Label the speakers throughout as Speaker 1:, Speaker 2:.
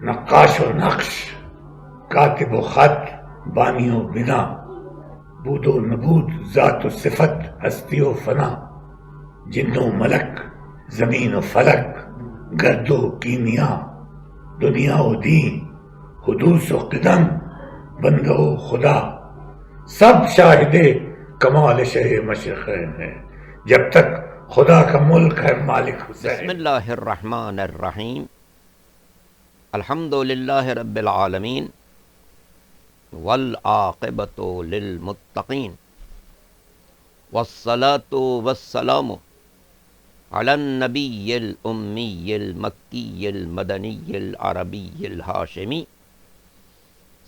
Speaker 1: نقاش و نقش، کاتب و خط، بانی و بنا، بود و نبود، ذات و صفت، ہستی و فنا، جن و ملک، زمین و فلک، گرد و کیمیا، دنیا و دین، حدوث و قدم، بندہ و خدا، سب شاہد کمال شہ مشرقین ہے جب تک خدا کا ملک ہے مالک حسین۔
Speaker 2: بسم اللہ الرحمن الرحیم، الحمد للہ رب العالمین، والعاقبۃ للمتقین، والصلاة والسلام علی النبی الامی المکی المدنی العربی الہاشمی،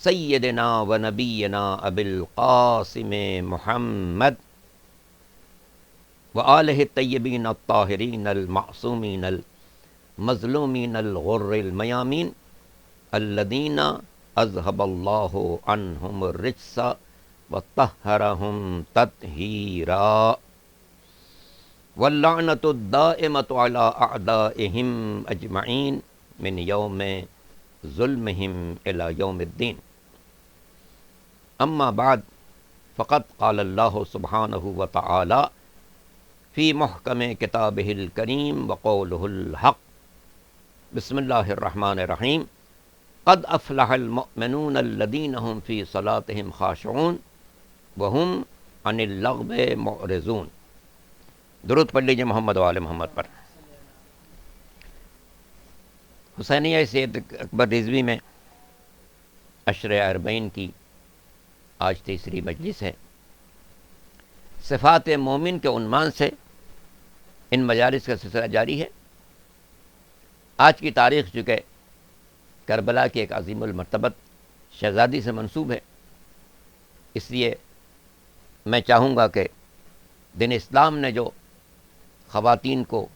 Speaker 2: سیدنا و نبینا ابی القاسم محمد وآلہ الطیبین الطاہرین المعصومین المظلومین الغر المیامین الذین اذهب اللہ عنہم الرجس وطہرہم تطہیرا، واللعنۃ الدائمۃ علی اعدائہم اجمعین من یوم ظلمہم الی یوم الدین۔ اما بعد، فقد قال اللہ سبحانہ وتعالی فی محکم کتابہ الکریم وقولہ الحق۔ بسم اللہ الرحمن الرحیم، قد افلح المؤمنون الذین هم فی صلاتهم خاشعون وهم عن اللغو معرضون۔ درود پڑھ لیجیے محمد و آل محمد پر۔ حسینیہ سید اکبر رضوی میں عشر اربعین کی آج تیسری مجلس ہے۔ صفات مومن کے عنوان سے ان مجالس کا سلسلہ جاری ہے۔ آج کی تاریخ چونکہ کربلا کی ایک عظیم المرتبت شہزادی سے منسوب ہے، اس لیے میں چاہوں گا کہ دین اسلام نے جو خواتین کو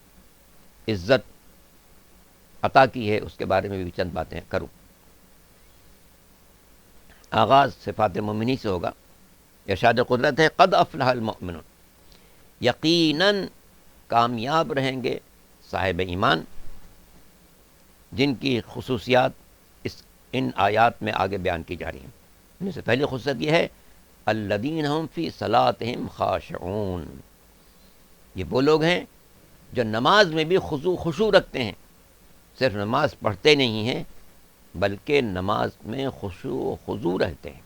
Speaker 2: عزت عطا کی ہے اس کے بارے میں بھی چند باتیں کروں۔ آغاز صفات مومنی سے ہوگا۔ ارشاد قدرت ہے، قد افلح المؤمنون، یقیناً کامیاب رہیں گے صاحب ایمان، جن کی خصوصیات ان آیات میں آگے بیان کی جا رہی ہیں۔ ان سے پہلی خصوصیت یہ ہے، الذین هم فی صلاتہم خاشعون، یہ وہ لوگ ہیں جو نماز میں بھی خشوع رکھتے ہیں۔ صرف نماز پڑھتے نہیں ہیں بلکہ نماز میں خشوع و خضوع رہتے ہیں،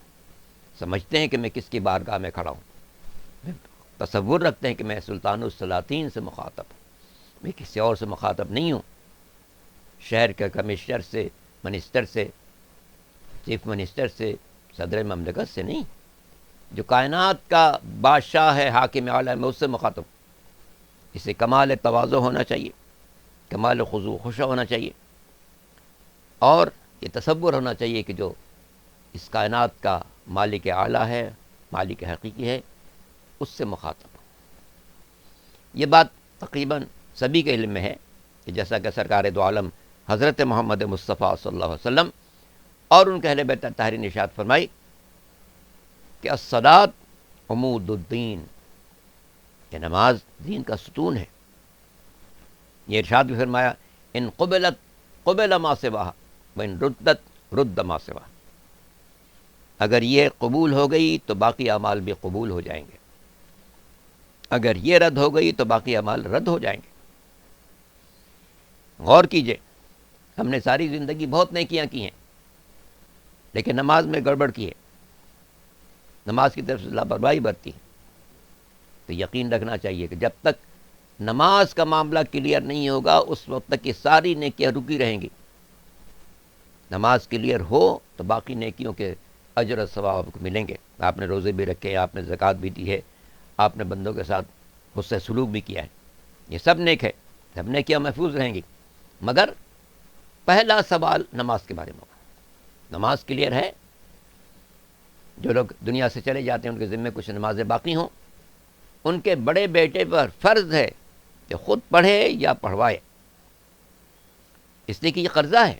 Speaker 2: سمجھتے ہیں کہ میں کس کی بارگاہ میں کھڑا ہوں، تصور رکھتے ہیں کہ میں سلطان السلاطین سے مخاطب ہوں، میں کسی اور سے مخاطب نہیں ہوں، شہر کے کمشنر سے، منسٹر سے، چیف منسٹر سے، صدر مملکت سے نہیں، جو کائنات کا بادشاہ ہے، حاکم اعلیٰ، میں اس سے مخاطب ہوں۔ اسے کمال تواضع ہونا چاہیے، کمال خضوع خشوع ہونا چاہیے، اور یہ تصور ہونا چاہیے کہ جو اس کائنات کا مالک اعلیٰ ہے، مالک حقیقی ہے، اس سے مخاطب ہوں۔ یہ بات تقریباً سبھی کے علم میں ہے کہ جیسا کہ سرکار دو عالم حضرت محمد مصطفیٰ صلی اللہ علیہ وسلم اور ان کے اہل بیت طاہرین نے ارشاد فرمائی کہ الصلاۃ عمود الدین، کہ نماز دین کا ستون ہے۔ یہ ارشاد بھی فرمایا، ان قبلت قبل ما سواہا وان ردت رد ما سواہا، اگر یہ قبول ہو گئی تو باقی اعمال بھی قبول ہو جائیں گے، اگر یہ رد ہو گئی تو باقی اعمال رد ہو جائیں گے۔ غور کیجئے، ہم نے ساری زندگی بہت نیکیاں کی ہیں لیکن نماز میں گڑبڑ کی ہے، نماز کی طرف سے لاپرواہی برتی ہے، تو یقین رکھنا چاہیے کہ جب تک نماز کا معاملہ کلیئر نہیں ہوگا اس وقت تک یہ ساری نیکیاں رکی رہیں گی۔ نماز کلیئر ہو تو باقی نیکیوں کے اجر و ثواب کو ملیں گے۔ آپ نے روزے بھی رکھے، آپ نے زکوٰۃ بھی دی ہے، آپ نے بندوں کے ساتھ حسن سلوک بھی کیا ہے، یہ سب نیک ہے، سب نیکیاں محفوظ رہیں گی، مگر پہلا سوال نماز کے بارے میں ہوگا۔ نماز کلیئر ہے، جو لوگ دنیا سے چلے جاتے ہیں ان کے ذمے کچھ نمازیں باقی ہوں، ان کے بڑے بیٹے پر فرض ہے کہ خود پڑھے یا پڑھوائے، اس لیے کہ یہ قرضہ ہے،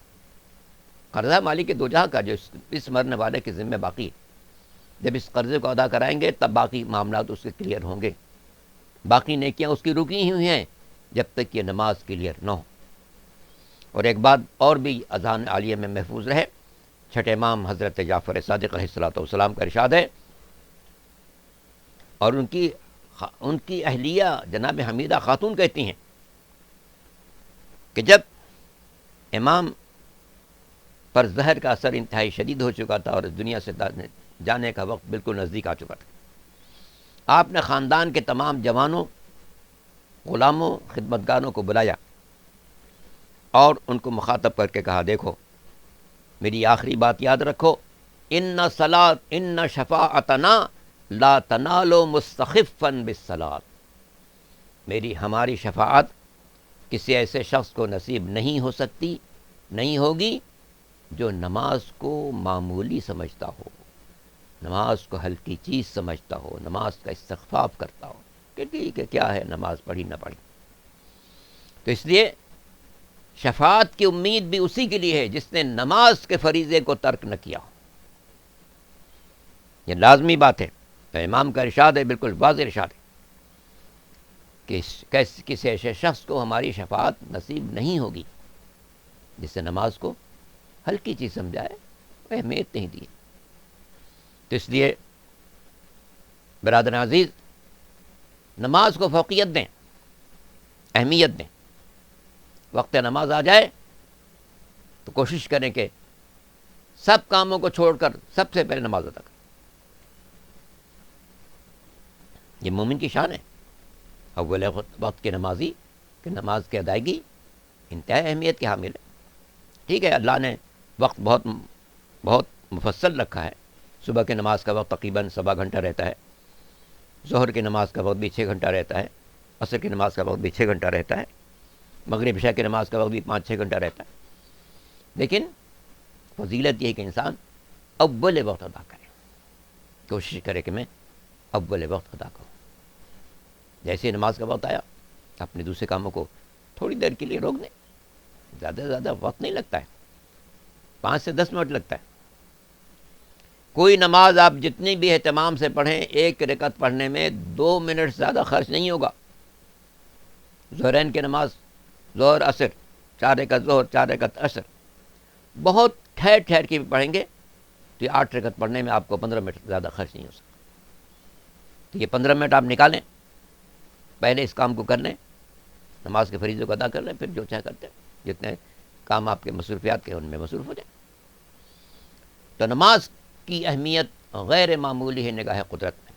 Speaker 2: قرضہ مالک دو جہاں کا جو اس مرنے والے کے ذمے باقی ہے۔ جب اس قرضے کو ادا کرائیں گے تب باقی معاملات اس کے کلیئر ہوں گے، باقی نیکیاں اس کی رکی ہوئی ہیں جب تک یہ نماز کلیئر نہ ہو۔ اور ایک بات اور بھی اذان عالیہ میں محفوظ رہے، چھٹے امام حضرت جعفر صادق علیہ الصلوۃ والسلام کا ارشاد ہے، اور ان کی اہلیہ جناب حمیدہ خاتون کہتی ہیں کہ جب امام پر زہر کا اثر انتہائی شدید ہو چکا تھا اور اس دنیا سے جانے کا وقت بالکل نزدیک آ چکا تھا، آپ نے خاندان کے تمام جوانوں، غلاموں، خدمتگاروں کو بلایا اور ان کو مخاطب کر کے کہا، دیکھو میری آخری بات یاد رکھو، ان شفاعتنا لا تنال مستخفا بالصلاۃ، ہماری شفاعت کسی ایسے شخص کو نصیب نہیں ہو سکتی، نہیں ہوگی جو نماز کو معمولی سمجھتا ہو، نماز کو ہلکی چیز سمجھتا ہو، نماز کا استخفاف کرتا ہو کہ ٹھیک ہے کیا ہے، نماز پڑھی نہ پڑھی۔ تو اس لیے شفاعت کی امید بھی اسی کے لیے ہے جس نے نماز کے فریضے کو ترک نہ کیا، یہ لازمی بات ہے۔ تو امام کا ارشاد ہے، بالکل واضح ارشاد ہے کہ کسی ایسے شخص کو ہماری شفاعت نصیب نہیں ہوگی جس نے نماز کو ہلکی چیز سمجھائے، اہمیت نہیں دی۔ تو اس لیے برادر عزیز، نماز کو فوقیت دیں، اہمیت دیں۔ وقت نماز آ جائے تو کوشش کریں کہ سب کاموں کو چھوڑ کر سب سے پہلے نماز ادا کریں، یہ مومن کی شان ہے، اول وقت کے نمازی کہ نماز کی ادائیگی انتہائی اہمیت کی حامل ہے۔ ٹھیک ہے، اللہ نے وقت بہت مفصل رکھا ہے، صبح کی نماز کا وقت تقریباً 7 گھنٹہ رہتا ہے، ظہر کی نماز کا وقت بھی 6 گھنٹہ رہتا ہے، عصر کی نماز کا وقت بھی 6 گھنٹہ رہتا ہے، مغرب عشاء کی نماز کا وقت بھی 5-6 گھنٹہ رہتا ہے، لیکن فضیلت یہ ہے کہ انسان اول وقت ادا کرے، کوشش کرے کہ میں اول وقت ادا کروں۔ جیسے نماز کا وقت آیا اپنے دوسرے کاموں کو تھوڑی دیر کے لیے روک دیں، زیادہ سے زیادہ وقت نہیں لگتا ہے، 5 سے 10 منٹ لگتا ہے۔ کوئی نماز آپ جتنی بھی اہتمام سے پڑھیں، ایک رکعت پڑھنے میں 2 منٹ زیادہ خرچ نہیں ہوگا۔ ظہرین کی نماز، ظہر عصر، 4 رکعت ظہر، 4 رکعت عصر، بہت ٹھہر ٹھہر کے بھی پڑھیں گے تو یہ 8 رکعت پڑھنے میں آپ کو 15 منٹ زیادہ خرچ نہیں ہو سکتا۔ تو یہ 15 منٹ آپ نکالیں، پہلے اس کام کو کر لیں، نماز کے فریضے کو ادا کر لیں، پھر جو چاہے کرتے ہیں، جتنے کام آپ کے مصروفیات کے ان میں مصروف ہو جائیں۔ تو نماز کی اہمیت غیر معمولی ہے نگاہ قدرت میں۔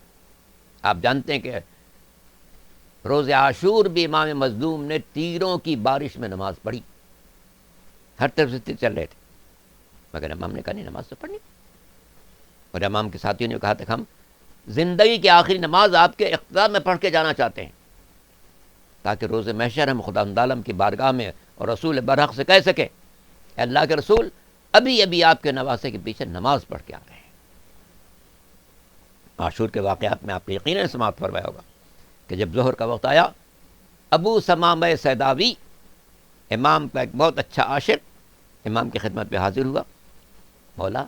Speaker 2: آپ جانتے ہیں کہ روز عاشور بھی امام مظلوم نے تیروں کی بارش میں نماز پڑھی، ہر طرف سے تیر چل رہے تھے، مگر امام نے کہا نہیں، نماز تو پڑھنی۔ اور امام کے ساتھیوں نے کہا تھا کہ ہم زندگی کی آخری نماز آپ کے اقتدار میں پڑھ کے جانا چاہتے ہیں، تاکہ روز محشر ہم خدا عالم کی بارگاہ میں اور رسول برحق سے کہہ سکے، اے اللہ کے رسول، ابھی ابھی آپ کے نواسے کے پیچھے نماز پڑھ کے آ گئے ہیں۔ عاشور کے واقعات میں آپ نے یقیناً سماعت فرمایا ہوگا کہ جب ظہر کا وقت آیا، ابو ثمامہ سیداوی، امام کا ایک بہت اچھا عاشق، امام کی خدمت پہ حاضر ہوا، مولا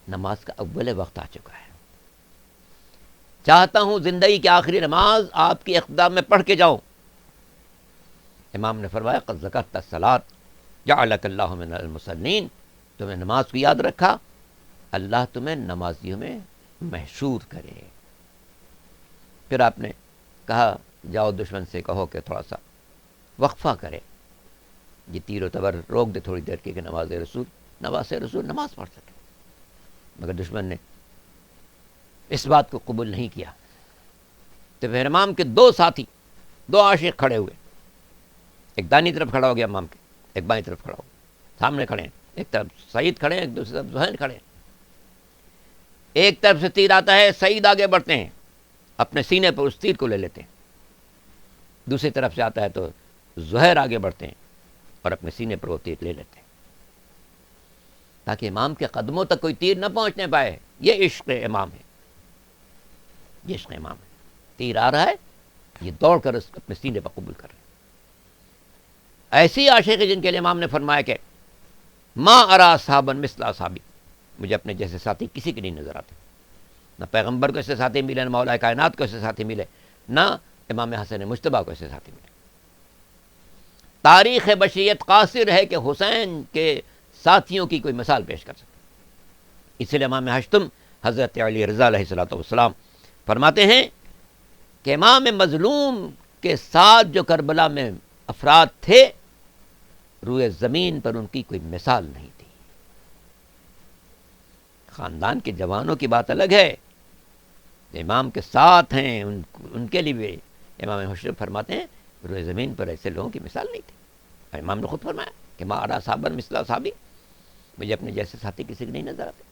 Speaker 2: نماز کا اول وقت آ چکا ہے، چاہتا ہوں زندگی کی آخری نماز آپ کی اقتدار میں پڑھ کے جاؤں۔ امام نے فرمایا، قد ذکرت الصلاۃ جعلک اللہ من المصلین، تم نے نماز کو یاد رکھا، اللہ تمہیں نمازیوں میں محشور کرے۔ پھر آپ نے کہا، جاؤ دشمن سے کہو کہ تھوڑا سا وقفہ کرے، یہ تیر و تبر روک دے تھوڑی دیر کی، کہ نواز رسول نماز پڑھ سکے۔ مگر دشمن نے اس بات کو قبول نہیں کیا۔ تو پھر امام کے 2 ساتھی، 2 عاشق کھڑے ہوئے، ایک دانی طرف کھڑا ہو گیا امام کے، ایک بائیں طرف کھڑا ہو گیا، سامنے کھڑے ہیں، ایک طرف سعید کھڑے ہیں، ایک دوسری طرف زہیر کھڑے ہیں۔ ایک طرف سے تیر آتا ہے، سعید آگے بڑھتے ہیں، اپنے سینے پر اس تیر کو لے لیتے ہیں، دوسری طرف سے آتا ہے تو زہیر آگے بڑھتے ہیں اور اپنے سینے پر وہ تیر لے لیتے ہیں، تاکہ امام کے قدموں تک کوئی تیر نہ پہنچنے پائے۔ یہ عشق امام ہے، یہ عشق امام ہے، تیر آ رہا ہے، یہ دوڑ کر اس اپنے سینے پر قبول کر رہے ہیں۔ ایسی عاشق جن کے لیے امام نے فرمایا کہ ما ارا صحابا مثل اصحابی، مجھے اپنے جیسے ساتھی کسی کے نہیں نظر آتے، نہ پیغمبر کو ایسے ساتھی ملے، نہ مولا کائنات کو ایسے ساتھی ملے، نہ امام حسن مجتبیٰ کو ایسے ساتھی ملے۔ تاریخ بشریت قاصر ہے کہ حسین کے ساتھیوں کی کوئی مثال پیش کر سکے. اس لیے امام ہشتم حضرت علی رضا علیہ السلام فرماتے ہیں کہ امام مظلوم کے ساتھ جو کربلا میں افراد تھے روئے زمین پر ان کی کوئی مثال نہیں تھی. خاندان کے جوانوں کی بات الگ ہے، امام کے ساتھ ہیں ان کے لیے بھی امام حسن فرماتے ہیں روئے زمین پر ایسے لوگوں کی مثال نہیں تھی. امام نے خود فرمایا کہ ما ارا صابر مثلا صحابی، مجھے اپنے جیسے ساتھی کسی کے نہیں نظر آتے.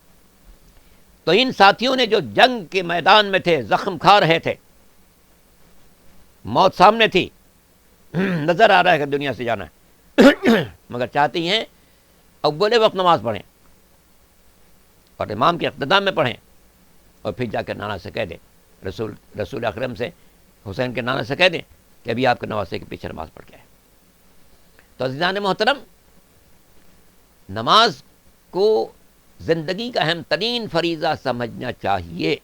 Speaker 2: تو ان ساتھیوں نے جو جنگ کے میدان میں تھے، زخم کھا رہے تھے، موت سامنے تھی، نظر آ رہا ہے کہ دنیا سے جانا ہے، مگر چاہتی ہیں اول وقت نماز پڑھیں اور امام کے اقتدام میں پڑھیں، اور پھر جا کے نانا سے کہہ دیں، رسول اکرم سے حسین کے نانا سے کہہ دیں کہ ابھی آپ کے نواسے کے پیچھے نماز پڑھ کے آئے. تو عزیزان محترم، نماز کو زندگی کا اہم ترین فریضہ سمجھنا چاہیے،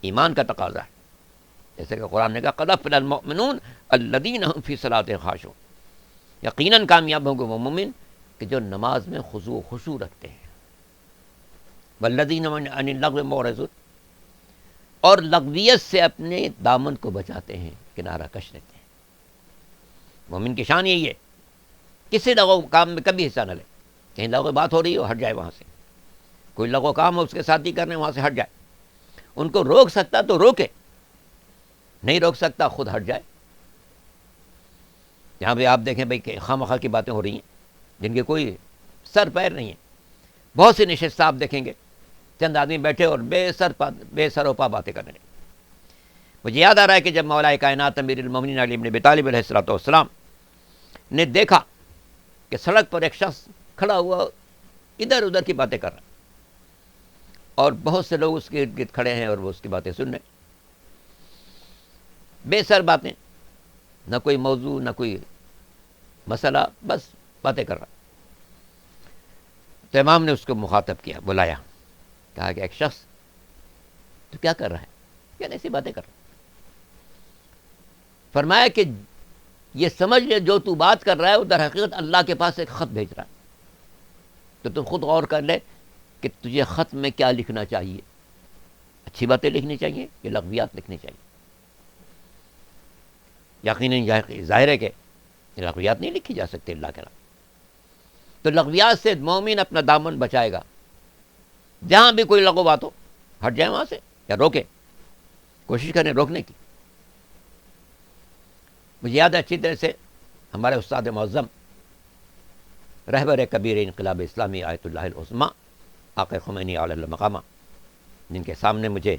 Speaker 2: ایمان کا تقاضا ہے. جیسے کہ قرآن نے کہا قد افلح المؤمنون الذین هم فی صلاتهم خاشعون، یقیناً کامیاب ہوں گے وہ مومن کہ جو نماز میں خضوع و خشوع رکھتے ہیں. والذین عن اللغو معرضون، اور لغویت سے اپنے دامن کو بچاتے ہیں، کنارہ کش رہتے ہیں. مومن کی شان یہی ہے، کسی لغو کام میں کبھی حصہ نہ لے. کہیں لغو بات ہو رہی ہو ہٹ جائے، وہاں سے کوئی لغو کام ہو اس کے ساتھی کر رہے ہیں وہاں سے ہٹ جائے. ان کو روک سکتا تو روکے، نہیں روک سکتا خود ہٹ جائے. یہاں پہ آپ دیکھیں بھائی کہ خواہ مخواہ کی باتیں ہو رہی ہیں جن کے کوئی سر پیر نہیں ہے. بہت سی نشست آپ دیکھیں گے چند آدمی بیٹھے اور بے سر و پا باتیں کرنے لگے. مجھے یاد آ رہا ہے کہ جب مولا کائنات امیر المومنین علی بن ابی طالب علیہ السلام نے دیکھا کہ سڑک پر ایک شخص کھڑا ہوا ادھر ادھر کی باتیں کر رہا ہے اور بہت سے لوگ اس کے ارد گرد کھڑے ہیں اور وہ اس کی باتیں سن رہے ہیں، بے سر باتیں، نہ کوئی موضوع نہ کوئی مسئلہ، بس باتیں کر رہا. تو امام نے اس کو مخاطب کیا، بلایا، کہا کہ ایک شخص تو کیا کر رہا ہے، کیا ایسی باتیں کر رہا ہے. فرمایا کہ یہ سمجھ لے جو تو بات کر رہا ہے وہ در حقیقت اللہ کے پاس ایک خط بھیج رہا ہے. تو تم خود غور کر لے کہ تجھے خط میں کیا لکھنا چاہیے. اچھی باتیں لکھنی چاہیے کہ لغویات لکھنی چاہیے. یقیناً ظاہر ہے کہ لغویات نہیں لکھی جا سکتی اللہ کے نام. تو لغویات سے مومن اپنا دامن بچائے گا. جہاں بھی کوئی لغو بات ہو ہٹ جائے وہاں سے یا روکے، کوشش کریں روکنے کی. مجھے یاد ہے اچھی طرح سے ہمارے استاد معظم رہبر کبیر انقلاب اسلامی آیت اللہ العظمیٰ آقا خمینی علیہ المقامہ، جن کے سامنے مجھے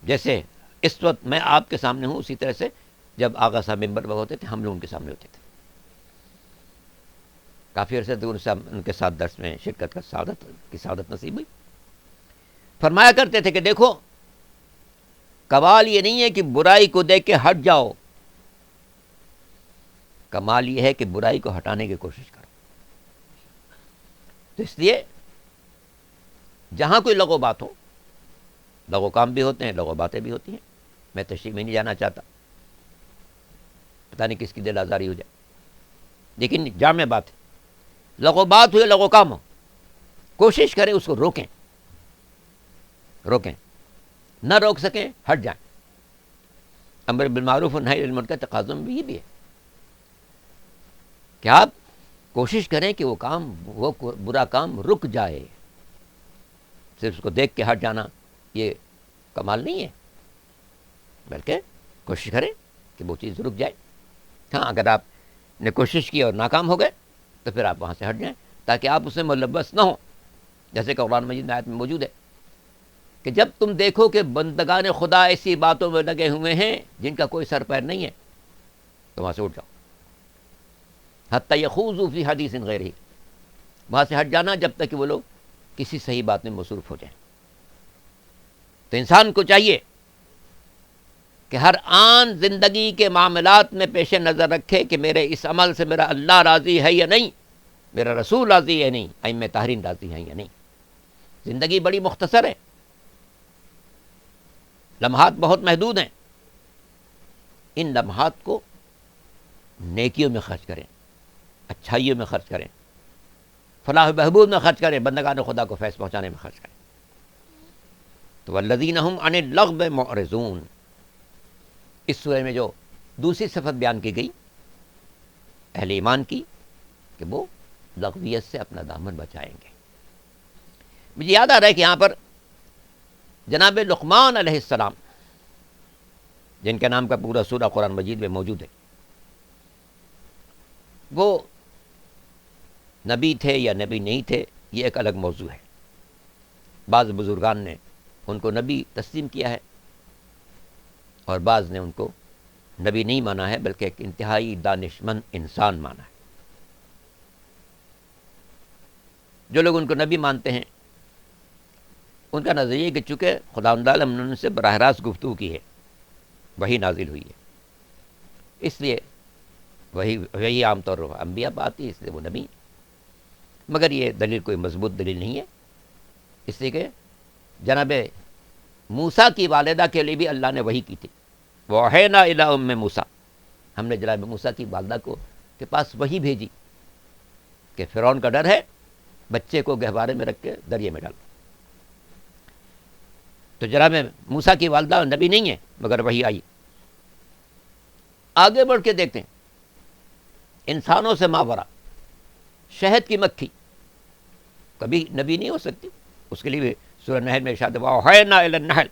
Speaker 2: جیسے اس وقت میں آپ کے سامنے ہوں اسی طرح سے جب آقا صاحب ممبر پر ہوتے تھے ہم لوگ ان کے سامنے ہوتے تھے. کافی عرصے تک ان کے ساتھ درس میں شرکت کا سعادت نصیب ہوئی. فرمایا کرتے تھے کہ دیکھو کمال یہ نہیں ہے کہ برائی کو دیکھ کے ہٹ جاؤ، کمال یہ ہے کہ برائی کو ہٹانے کی کوشش کرو. تو اس لیے جہاں کوئی لغو بات ہو، لغو کام بھی ہوتے ہیں لغو باتیں بھی ہوتی ہیں. میں تشریح میں نہیں جانا چاہتا، پتہ نہیں کس کی دل آزاری ہو جائے، لیکن جامع بات ہے. لغو بات ہو یا لغو کام ہو، کوشش کریں اس کو روکیں، نہ روک سکیں ہٹ جائیں. امر بالمعروف و نہی عن المنکر کے تقاضوں میں بھی یہ بھی ہے کہ آپ کوشش کریں کہ وہ برا کام رک جائے. صرف اس کو دیکھ کے ہٹ جانا یہ کمال نہیں ہے، بلکہ کوشش کریں کہ وہ چیز رک جائے. ہاں اگر آپ نے کوشش کی اور ناکام ہو گئے تو پھر آپ وہاں سے ہٹ جائیں تاکہ آپ اس میں ملوث نہ ہوں. جیسے کہ قرآن مجید میں آیت میں موجود ہے کہ جب تم دیکھو کہ بندگان خدا ایسی باتوں میں لگے ہوئے ہیں جن کا کوئی سر پیر نہیں ہے تو وہاں سے اٹھ جاؤ. حتی یخوضوا فی حدیث غیرہ، وہاں سے ہٹ جانا جب تک کہ وہ لوگ کسی صحیح بات میں مصروف ہو جائیں. تو انسان کو چاہیے کہ ہر آن زندگی کے معاملات میں پیش نظر رکھے کہ میرے اس عمل سے میرا اللہ راضی ہے یا نہیں، میرا رسول راضی ہے نہیں، ائمہ طاہرین راضی ہیں یا نہیں. زندگی بڑی مختصر ہے، لمحات بہت محدود ہیں. ان لمحات کو نیکیوں میں خرچ کریں، اچھائیوں میں خرچ کریں، فلاح و بہبود میں خرچ کریں، بندگان خدا کو فیض پہنچانے میں خرچ کریں. تو والذین هم عن اللغو معرضون، اس سورہ میں جو دوسری صفت بیان کی گئی اہل ایمان کی کہ وہ لغویت سے اپنا دامن بچائیں گے. مجھے یاد آ رہا ہے کہ یہاں پر جناب لقمان علیہ السلام، جن کے نام کا پورا سورہ قرآن مجید میں موجود ہے، وہ نبی تھے یا نبی نہیں تھے یہ ایک الگ موضوع ہے. بعض بزرگان نے ان کو نبی تسلیم کیا ہے اور بعض نے ان کو نبی نہیں مانا ہے بلکہ ایک انتہائی دانشمند انسان مانا ہے. جو لوگ ان کو نبی مانتے ہیں ان کا نظریہ کہ چونکہ خداوند عالم نے ان سے براہ راست گفتگو کی ہے، وہی نازل ہوئی ہے، اس لیے وہی عام طور پر انبیاء پہ آتی ہے، اس لیے وہ نبی. مگر یہ دلیل کوئی مضبوط دلیل نہیں ہے، اس لیے کہ جناب موسیٰ کی والدہ کے لیے بھی اللہ نے وحی کی تھی. وَأَوْحَيْنَا إِلَىٰ أُمِّ موسیٰ، ہم نے جناب موسیٰ کی والدہ کو کے پاس وحی بھیجی کہ فرعون کا ڈر ہے، بچے کو گہوارے میں رکھ کے دریا میں ڈالو. تو جناب موسیٰ کی والدہ نبی نہیں ہے مگر وحی آئی. آگے بڑھ کے دیکھتے ہیں انسانوں سے ماورا، شہد کی مکھی کبھی نبی نہیں ہو سکتی. اس کے لیے بھی سورہ نحل میں ارشاد ہے وَأَوْحَيْنَا إِلَى النَّحْلِ،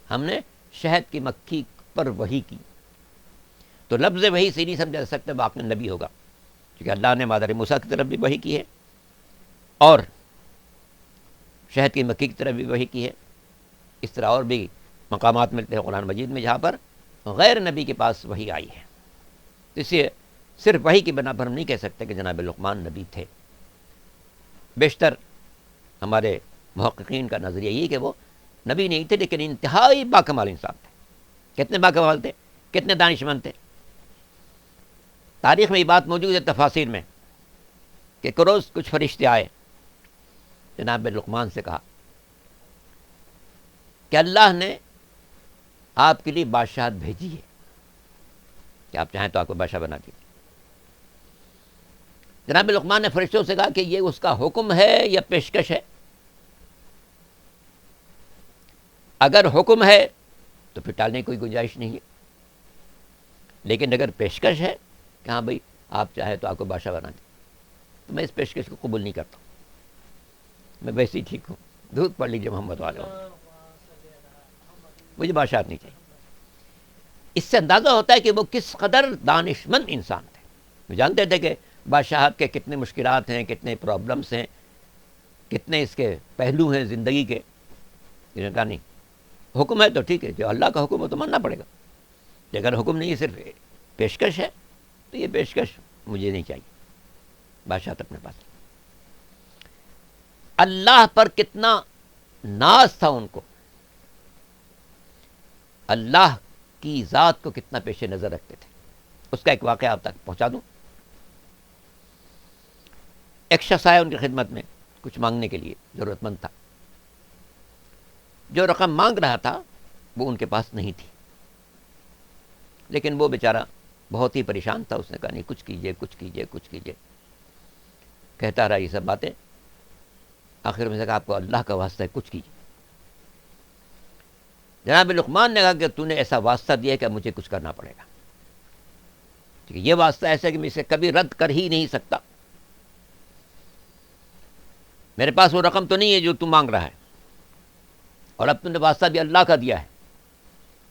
Speaker 2: ہم نے شہد کی مکھی پر وحی کی. تو لفظ وحی سے نہیں سمجھا جا سکتا واقعی نبی ہوگا، کیونکہ اللہ نے مادر موسیٰ کی طرف بھی وحی کی ہے اور شہد کی مکھی کی طرف بھی وحی کی ہے. اس طرح اور بھی مقامات ملتے ہیں قرآن مجید میں جہاں پر غیر نبی کے پاس وحی آئی ہے. اس لیے صرف وحی کی بنا پر ہم نہیں کہہ سکتے کہ جناب لقمان نبی تھے. بیشتر ہمارے محققین کا نظریہ یہ کہ وہ نبی نہیں تھے لیکن انتہائی باکمال انسان تھے. کتنے باکمال تھے، کتنے دانشمند تھے. تاریخ میں یہ بات موجود ہے تفاسیر میں کہ روز کچھ فرشتے آئے جناب لقمان سے کہا کہ اللہ نے آپ کے لیے بادشاہت بھیجی ہے کہ آپ چاہیں تو آپ کو بادشاہ بنا دیجیے. جناب لقمان نے فرشتوں سے کہا کہ یہ اس کا حکم ہے یا پیشکش ہے. اگر حکم ہے تو پھر ٹالنے کی کوئی گنجائش نہیں ہے، لیکن اگر پیشکش ہے کہ ہاں بھائی آپ چاہیں تو آپ کو بادشاہ بنا دیں، تو میں اس پیشکش کو قبول نہیں کرتا. میں ویسے ہی ٹھیک ہوں، دودھ پڑھ لیجیے محمد والے، مجھے بادشاہت نہیں چاہیے. اس سے اندازہ ہوتا ہے کہ وہ کس قدر دانشمند انسان تھے. وہ جانتے تھے کہ بادشاہت کے کتنے مشکلات ہیں، کتنے پرابلمس ہیں، کتنے اس کے پہلو ہیں زندگی کے. انہوں نے کہا نہیں، حکم ہے تو ٹھیک ہے، جو اللہ کا حکم ہے تو ماننا پڑے گا، لیکن حکم نہیں ہے، صرف پیشکش ہے تو یہ پیشکش مجھے نہیں چاہیے، بادشاہت اپنے پاس. اللہ پر کتنا ناز تھا ان کو، اللہ کی ذات کو کتنا پیش نظر رکھتے تھے. اس کا ایک واقعہ آپ تک پہنچا دوں. ایک شخص آیا ان کی خدمت میں کچھ مانگنے کے لیے، ضرورت مند تھا. جو رقم مانگ رہا تھا وہ ان کے پاس نہیں تھی، لیکن وہ بیچارہ بہت ہی پریشان تھا. اس نے کہا نہیں، کچھ کیجئے، کچھ کیجئے، کچھ کیجئے. کہتا رہا یہ سب باتیں. آخر میں سے کہا آپ کو اللہ کا واسطہ ہے کچھ کیجئے. جناب لقمان نے کہا کہ تو نے ایسا واسطہ دیا کہ مجھے کچھ کرنا پڑے گا. یہ واسطہ ایسا ہے کہ میں اسے کبھی رد کر ہی نہیں سکتا. میرے پاس وہ رقم تو نہیں ہے جو تو مانگ رہا ہے، اور اب تم نے واسطہ بھی اللہ کا دیا ہے،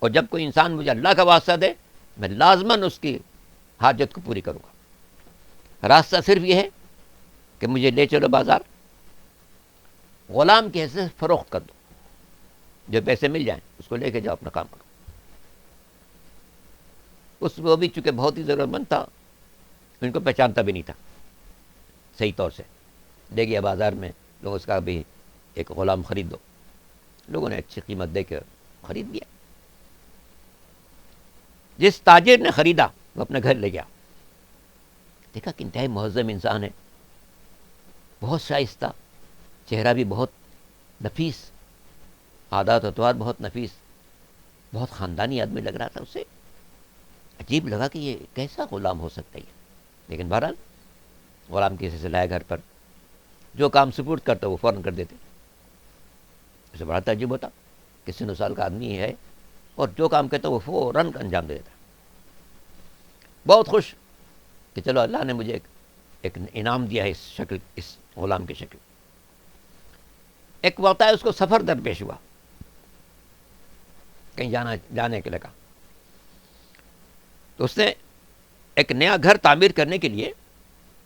Speaker 2: اور جب کوئی انسان مجھے اللہ کا واسطہ دے میں لازماً اس کی حاجت کو پوری کروں گا. راستہ صرف یہ ہے کہ مجھے لے چلو بازار، غلام کی حیثیت فروخت کر دو، جو پیسے مل جائیں اس کو لے کے جاؤ، اپنا کام کرو. وہ بھی چونکہ بہت ہی ضرورت مند تھا، ان کو پہچانتا بھی نہیں تھا صحیح طور سے. لے گیا بازار میں، لوگ اس کا بھی ایک غلام خرید دو. لوگوں نے اچھی قیمت دے کے خرید دیا. جس تاجر نے خریدا وہ اپنے گھر لے گیا، دیکھا کہ انتہائی مہذب انسان ہے، بہت شائستہ، چہرہ بھی بہت نفیس، عادات و اطوار بہت نفیس، بہت خاندانی آدمی لگ رہا تھا. اسے عجیب لگا کہ یہ کیسا غلام ہو سکتا ہے. لیکن بہرحال غلام کسی سے لایا گھر پر، جو کام سپورٹ کرتا وہ فوراً کر دیتے. اسے بڑا تعجب ہوتا کہ 9 سال کا آدمی ہے اور جو کام کہتا وہ فوراً انجام دے دیتا. بہت خوش کہ چلو اللہ نے مجھے ایک انعام دیا ہے اس شکل، اس غلام کی شکل. ایک وقت ہے اس کو سفر درپیش ہوا، کہیں جانے کے لگا. تو اس نے ایک نیا گھر تعمیر کرنے کے لیے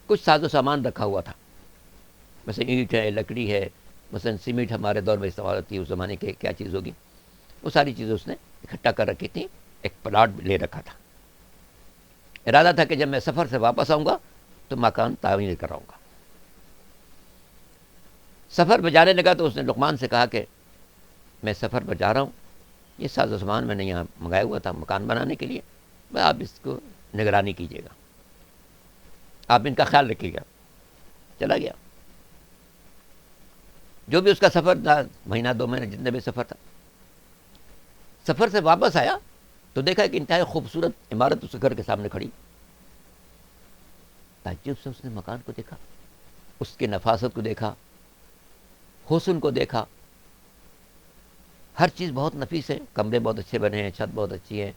Speaker 2: کچھ ساز و سامان رکھا ہوا تھا، مثلا اینٹ ہے، لکڑی ہے، مثلا سیمنٹ ہمارے دور میں استعمال ہوتی ہے، اس زمانے کی کیا چیز ہوگی، وہ ساری چیزیں اس نے اکٹھا کر رکھی تھیں. ایک پلاٹ لے رکھا تھا. ارادہ تھا کہ جب میں سفر سے واپس آؤں گا تو مکان تعمیر کراؤں گا. سفر پہ جانے لگا تو اس نے لقمان سے کہا کہ میں سفر پر جا رہا ہوں، یہ ساز و سامان میں نے یہاں منگایا ہوا تھا مکان بنانے کے لیے، میں آپ اس کو نگرانی کیجیے گا، آپ ان کا خیال رکھیے گا. چلا گیا. جو بھی اس کا سفر تھا، مہینہ 2 مہینے جتنے بھی سفر تھا، سفر سے واپس آیا تو دیکھا کہ انتہائی خوبصورت عمارت اس گھر کے سامنے کھڑی. تعجب سے اس نے مکان کو دیکھا، اس کی نفاست کو دیکھا، حسن کو دیکھا. ہر چیز بہت نفیس ہے، کمرے بہت اچھے بنے ہیں، چھت بہت اچھی ہے،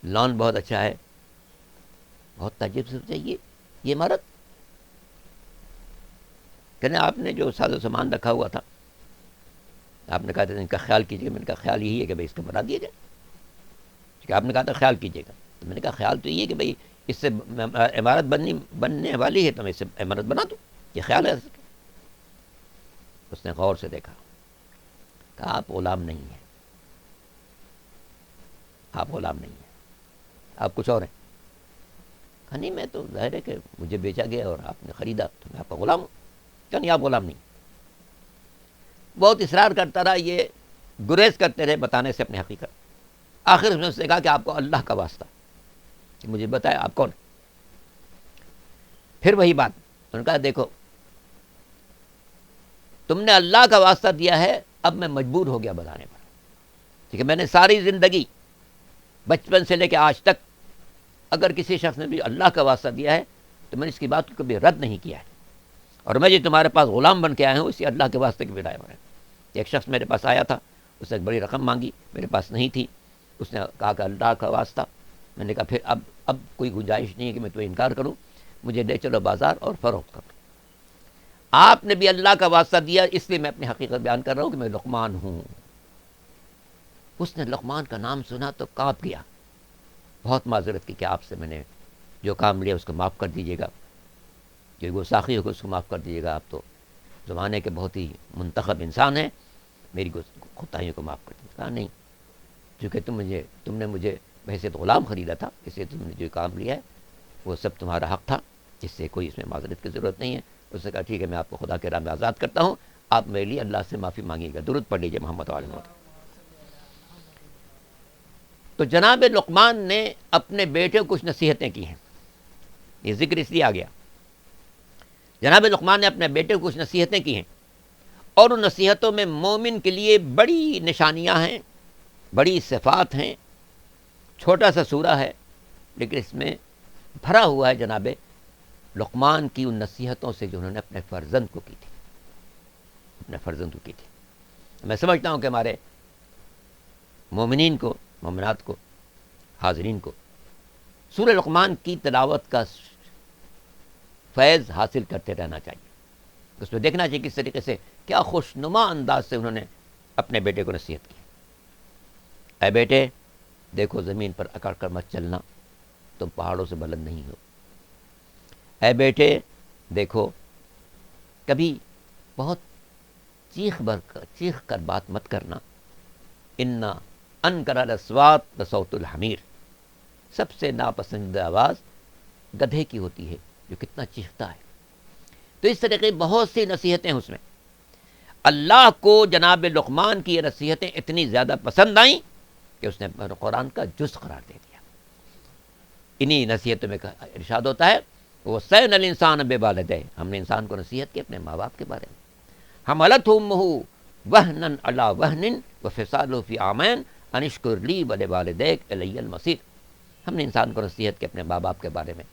Speaker 2: لان بہت اچھا ہے. بہت تعجب سے سوچا یہ عمارت، کہنے آپ نے جو ساز و سامان رکھا ہوا تھا، آپ نے کہا تھا ان کا خیال کیجیے. میں نے کہا خیال یہی ہے کہ بھائی اس کو بنا دیا جائے، کیونکہ آپ نے کہا تھا خیال کیجیے گا. تو میں نے کہا خیال تو یہ ہے کہ بھائی اس سے عمارت بننے والی ہے تو میں اس سے عمارت بنا دوں، یہ خیال ہے. اس نے غور سے دیکھا، کہا آپ غلام نہیں ہیں، آپ غلام نہیں ہیں، آپ کچھ اور ہیں. کہا نہیں، میں تو ظاہر ہے کہ مجھے بیچا گیا اور آپ نے خریدا تو میں آپ کا غلام ہوں. کہا نہیں، آپ غلام نہیں. بہت اصرار کرتا رہا، یہ گریز کرتے رہے بتانے سے اپنی حقیقت. آخر میں اس نے کہا کہ آپ کو اللہ کا واسطہ کہ مجھے بتایا آپ کون. پھر وہی بات، انہوں نے کہا دیکھو تم نے اللہ کا واسطہ دیا ہے، اب میں مجبور ہو گیا بتانے پر. ٹھیک ہے، میں نے ساری زندگی بچپن سے لے کے آج تک اگر کسی شخص نے بھی اللہ کا واسطہ دیا ہے تو میں نے اس کی بات کو کبھی رد نہیں کیا ہے، اور میں جو تمہارے پاس غلام بن کے آیا ہوں اسی اللہ کے واسطے کے بٹھایا ہوا ہے. ایک شخص میرے پاس آیا تھا، اس نے ایک بڑی رقم مانگی، میرے پاس نہیں تھی. اس نے کہا کہ اللہ کا واسطہ. میں نے کہا پھر اب کوئی گنجائش نہیں ہے کہ میں تمہیں انکار کروں، مجھے لے چلو بازار اور فروخت کرو. آپ نے بھی اللہ کا واسطہ دیا، اس لیے میں اپنی حقیقت بیان کر رہا ہوں کہ میں لقمان ہوں. اس نے لقمان کا نام سنا تو کانپ گیا، بہت معذرت کی کہ آپ سے میں نے جو کام لیا اس کو معاف کر دیجیے گا، جو گستاخی ہو اس کو معاف کر دیجیے گا. آپ تو زمانے کے بہت ہی منتخب انسان ہیں، میری خطائیوں کو معاف کر دیجیے. کہا نہیں، چونکہ تم نے مجھے بحیثیت غلام خریدا تھا، اس لیے تم نے جو کام لیا ہے وہ سب تمہارا حق تھا، جس سے کوئی اس میں معذرت کی ضرورت نہیں ہے. اس نے کہا ٹھیک ہے، میں آپ کو خدا کے راہ میں آزاد کرتا ہوں، آپ میرے لیے اللہ سے معافی مانگیے گا. درود پڑھ لیجیے محمد علیہ وسلم. تو جناب لقمان نے اپنے بیٹے کو کچھ نصیحتیں کی ہیں، یہ ذکر اس لیے آ گیا. جناب لقمان نے اپنے بیٹے کو کچھ نصیحتیں کی ہیں، اور ان نصیحتوں میں مومن کے لیے بڑی نشانیاں ہیں، بڑی صفات ہیں. چھوٹا سا سورہ ہے لیکن اس میں بھرا ہوا ہے جناب لقمان کی ان نصیحتوں سے جو انہوں نے اپنے فرزند کو کی تھی. میں سمجھتا ہوں کہ ہمارے مومنین کو، مومنات کو، حاضرین کو سورہ لقمان کی تلاوت کا فیض حاصل کرتے رہنا چاہیے. اس میں دیکھنا چاہیے کس طریقے سے، کیا خوشنما انداز سے انہوں نے اپنے بیٹے کو نصیحت کی. اے بیٹے دیکھو، زمین پر اکڑ کر مت چلنا، تم پہاڑوں سے بلند نہیں ہو. اے بیٹے دیکھو، کبھی بہت چیخ کر بات مت کرنا. انا انکر الاصوات لصوت الحمیر، سب سے ناپسندیدہ آواز گدھے کی ہوتی ہے جو کتنا چیختا ہے. تو اس طرح کی بہت سی نصیحتیں اس میں. اللہ کو جناب لقمان کی یہ نصیحتیں اتنی زیادہ پسند آئیں کہ اس نے قرآن کا جز قرار دے دیا. انہی نصیحتوں میں ارشاد ہوتا ہے وَوَصَّيْنَا الْإِنسَانَ بِوَالِدَيْهِ، ہم نے انسان کو نصیحت کی اپنے ماں باپ کے بارے میں. حَمَلَتْهُ أُمُّهُ وَهْنًا عَلَى وَهْنٍ وَفِصَالُهُ فِي عَامَيْنِ أَنِ اشْكُرْ لِي وَلِوَالِدَيْكَ إِلَيَّ الْمَصِيرُ. ہم نے انسان کو نصیحت کی اپنے ماں باپ کے بارے میں،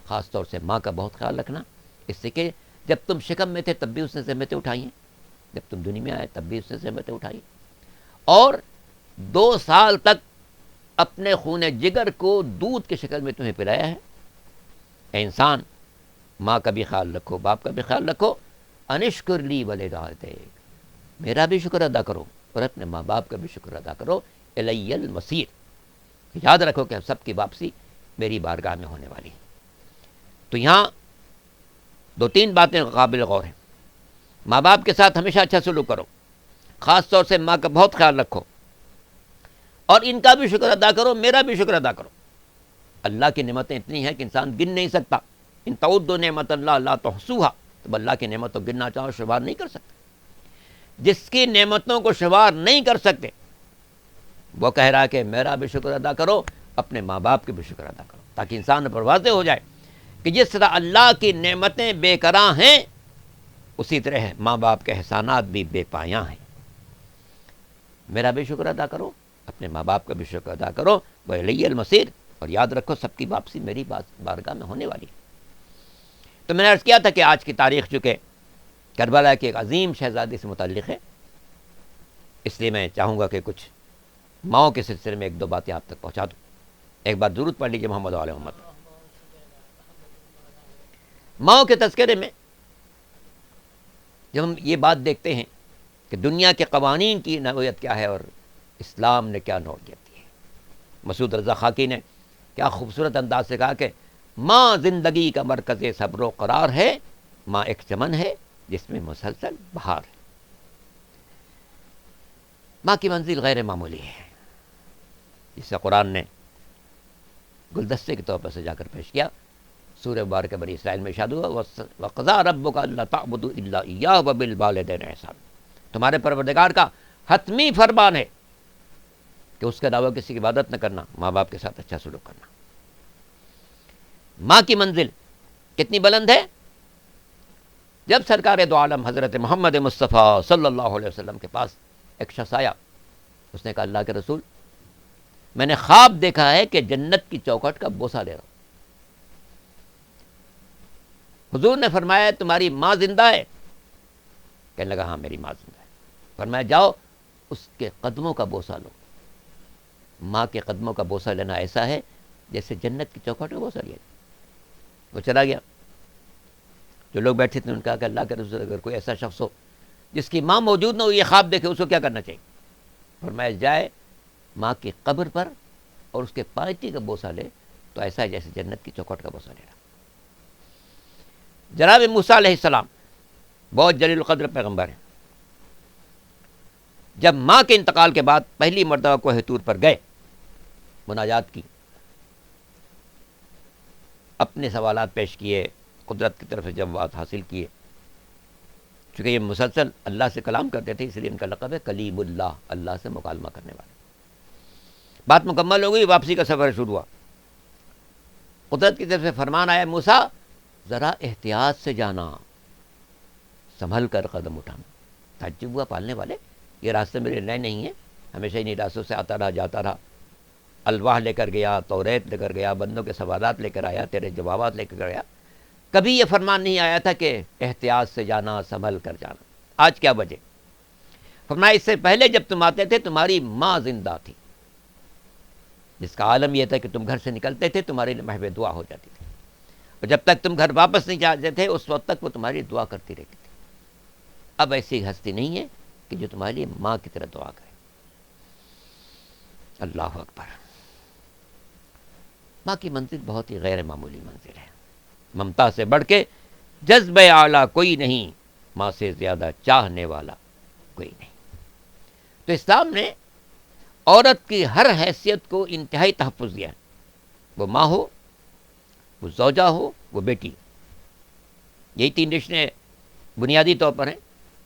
Speaker 2: خاص طور سے ماں کا بہت خیال رکھنا. اس سے کہ جب تم شکم میں تھے تب بھی اس نے زحمتیں اٹھائی ہیں، جب تم دنیا میں آئے تب بھی اس نے زحمتیں اٹھائی، اور 2 سال تک اپنے خون جگر کو دودھ کی شکل میں تمہیں پلایا ہے۔ اے انسان، ماں کا بھی خیال رکھو، باپ کا بھی خیال رکھو، انشکر لی ولوالدیک، میرا بھی شکر ادا کرو اور اپنے ماں باپ کا بھی شکر ادا کرو، الی المصیر، یاد رکھو کہ ہم سب کی واپسی میری بارگاہ میں ہونے والی ہے۔ تو یہاں 2-3 باتیں قابل غور ہیں۔ ماں باپ کے ساتھ ہمیشہ اچھا سلوک کرو، خاص طور سے ماں کا بہت خیال رکھو، اور ان کا بھی شکر ادا کرو، میرا بھی شکر ادا کرو۔ اللہ کی نعمتیں اتنی ہیں کہ انسان گن نہیں سکتا، ان تعدوا نعمت اللہ لا تحصوها، تو اللہ کی نعمتوں گننا چاہو شمار نہیں کر سکتے۔ جس کی نعمتوں کو شمار نہیں کر سکتے وہ کہہ رہا ہے کہ میرا بھی شکر ادا کرو، اپنے ماں باپ کے بھی شکر ادا کرو، تاکہ انسان پر واضح ہو جائے کہ جس طرح اللہ کی نعمتیں بے کراں ہیں، اسی طرح ماں باپ کے احسانات بھی بے پایاں ہیں۔ میرا بھی شکر ادا کرو، اپنے ماں باپ کا بھی شکر ادا کرو، وَإِلَيَّ الْمَصِيرُ، اور یاد رکھو سب کی واپسی میری بارگاہ میں ہونے والی ہے۔ تو میں نے عرض کیا تھا کہ آج کی تاریخ چونکہ کربلا کی ایک عظیم شہزادی سے متعلق ہے، اس لیے میں چاہوں گا کہ کچھ ماؤں کے سلسلے میں 1-2 باتیں آپ تک پہنچا دوں۔ ایک بار درود پڑھ لیجیے محمد علیہ محمد۔ ماؤں کے تذکرے میں جب ہم یہ بات دیکھتے ہیں کہ دنیا کے قوانین کی نوعیت کیا ہے اور اسلام نے کیا نوعیت دی ہے، مسعود رضا خاکی نے کیا خوبصورت انداز سے کہا کہ ماں زندگی کا مرکز صبر و قرار ہے، ماں ایک چمن ہے جس میں مسلسل بہار ہے۔ ماں کی منزل غیر معمولی ہے، جسے قرآن نے گلدستے کے طور پر سجا کر پیش کیا۔ سورہ مبارکہ بنی اسرائیل میں ارشاد ہوا وَقَضَىٰ رَبُّكَ أَلَّا تَعْبُدُوا إِلَّا إِيَّاهُ وَبِالْوَالِدَيْنِ إِحْسَانًا، تمہارے پروردگار کا حتمی فرمان ہے کہ اس کے علاوہ کسی کی عبادت نہ کرنا، ماں باپ کے ساتھ اچھا سلوک کرنا۔ ماں کی منزل کتنی بلند ہے؟ جب سرکار دو عالم حضرت محمد مصطفیٰ صلی اللہ علیہ وسلم کے پاس ایک شخص آیا، اس نے کہا اللہ کے رسول، میں نے خواب دیکھا ہے کہ جنت کی چوکھٹ کا بوسہ لے رہا ہوں۔ حضور نے فرمایا تمہاری ماں زندہ ہے؟ کہنے لگا ہاں میری ماں زندہ ہے۔ فرمایا جاؤ اس کے قدموں کا بوسہ لو۔ ماں کے قدموں کا بوسہ لینا ایسا ہے جیسے جنت کی چوکھٹ کا بوسہ لیا جائے۔ وہ چلا گیا، جو لوگ بیٹھے تھے ان کا کہ اللہ کے رسول اگر کوئی ایسا شخص ہو جس کی ماں موجود نہ ہو، یہ خواب دیکھے، اس کو کیا کرنا چاہیے؟ فرمایا جائے ماں کی قبر پر اور اس کے پائتی کا بوسہ لے، تو ایسا ہے جیسے جنت کی چوکھٹ کا بوسہ لے رہا۔ جناب موسیٰ علیہ السلام بہت جلیل القدر پیغمبر ہیں، جب ماں کے انتقال کے بعد پہلی مرتبہ کوہ طور پر گئے، مناجات کی، اپنے سوالات پیش کیے، قدرت کی طرف سے جوابات حاصل کیے۔ چونکہ یہ مسلسل اللہ سے کلام کرتے تھے، اس لیے ان کا لقب ہے کلیم اللہ، اللہ سے مکالمہ کرنے والے۔ بات مکمل ہو گئی، واپسی کا سفر شروع ہوا۔ قدرت کی طرف سے فرمان آیا موسیٰ ذرا احتیاط سے جانا، سنبھل کر قدم اٹھانا۔ تعجب ہوا پالنے والے، یہ راستے میرے نئے نہیں ہیں، ہمیشہ انہیں راستوں سے آتا رہا جاتا رہا، الواح لے کر گیا، توریت لے کر گیا، بندوں کے سوالات لے کر آیا، تیرے جوابات لے کر گیا، کبھی یہ فرمان نہیں آیا تھا کہ احتیاط سے جانا، سنبھل کر جانا۔ آج کیا وجہ؟ فرمایا اس سے پہلے جب تم آتے تھے تمہاری ماں زندہ تھی، جس کا عالم یہ تھا کہ تم گھر سے نکلتے تھے تمہارے لیے محو دعا ہو جاتی تھی، اور جب تک تم گھر واپس نہیں جاتے تھے اس وقت تک وہ تمہاری دعا کرتی رہتی تھی۔ اب ایسی ہستی نہیں ہے کہ جو تمہارے لیے ماں کی طرح دعا کرے۔ اللہ اکبر۔ ماں کی منزل بہت ہی غیر معمولی منزل ہے، ممتا سے بڑھ کے جذب اعلیٰ کوئی نہیں، ماں سے زیادہ چاہنے والا کوئی نہیں۔ تو اسلام نے عورت کی ہر حیثیت کو انتہائی تحفظ دیا ہے، وہ ماں ہو، وہ زوجہ ہو، وہ بیٹی۔ یہی 3 رشتے بنیادی طور پر ہیں،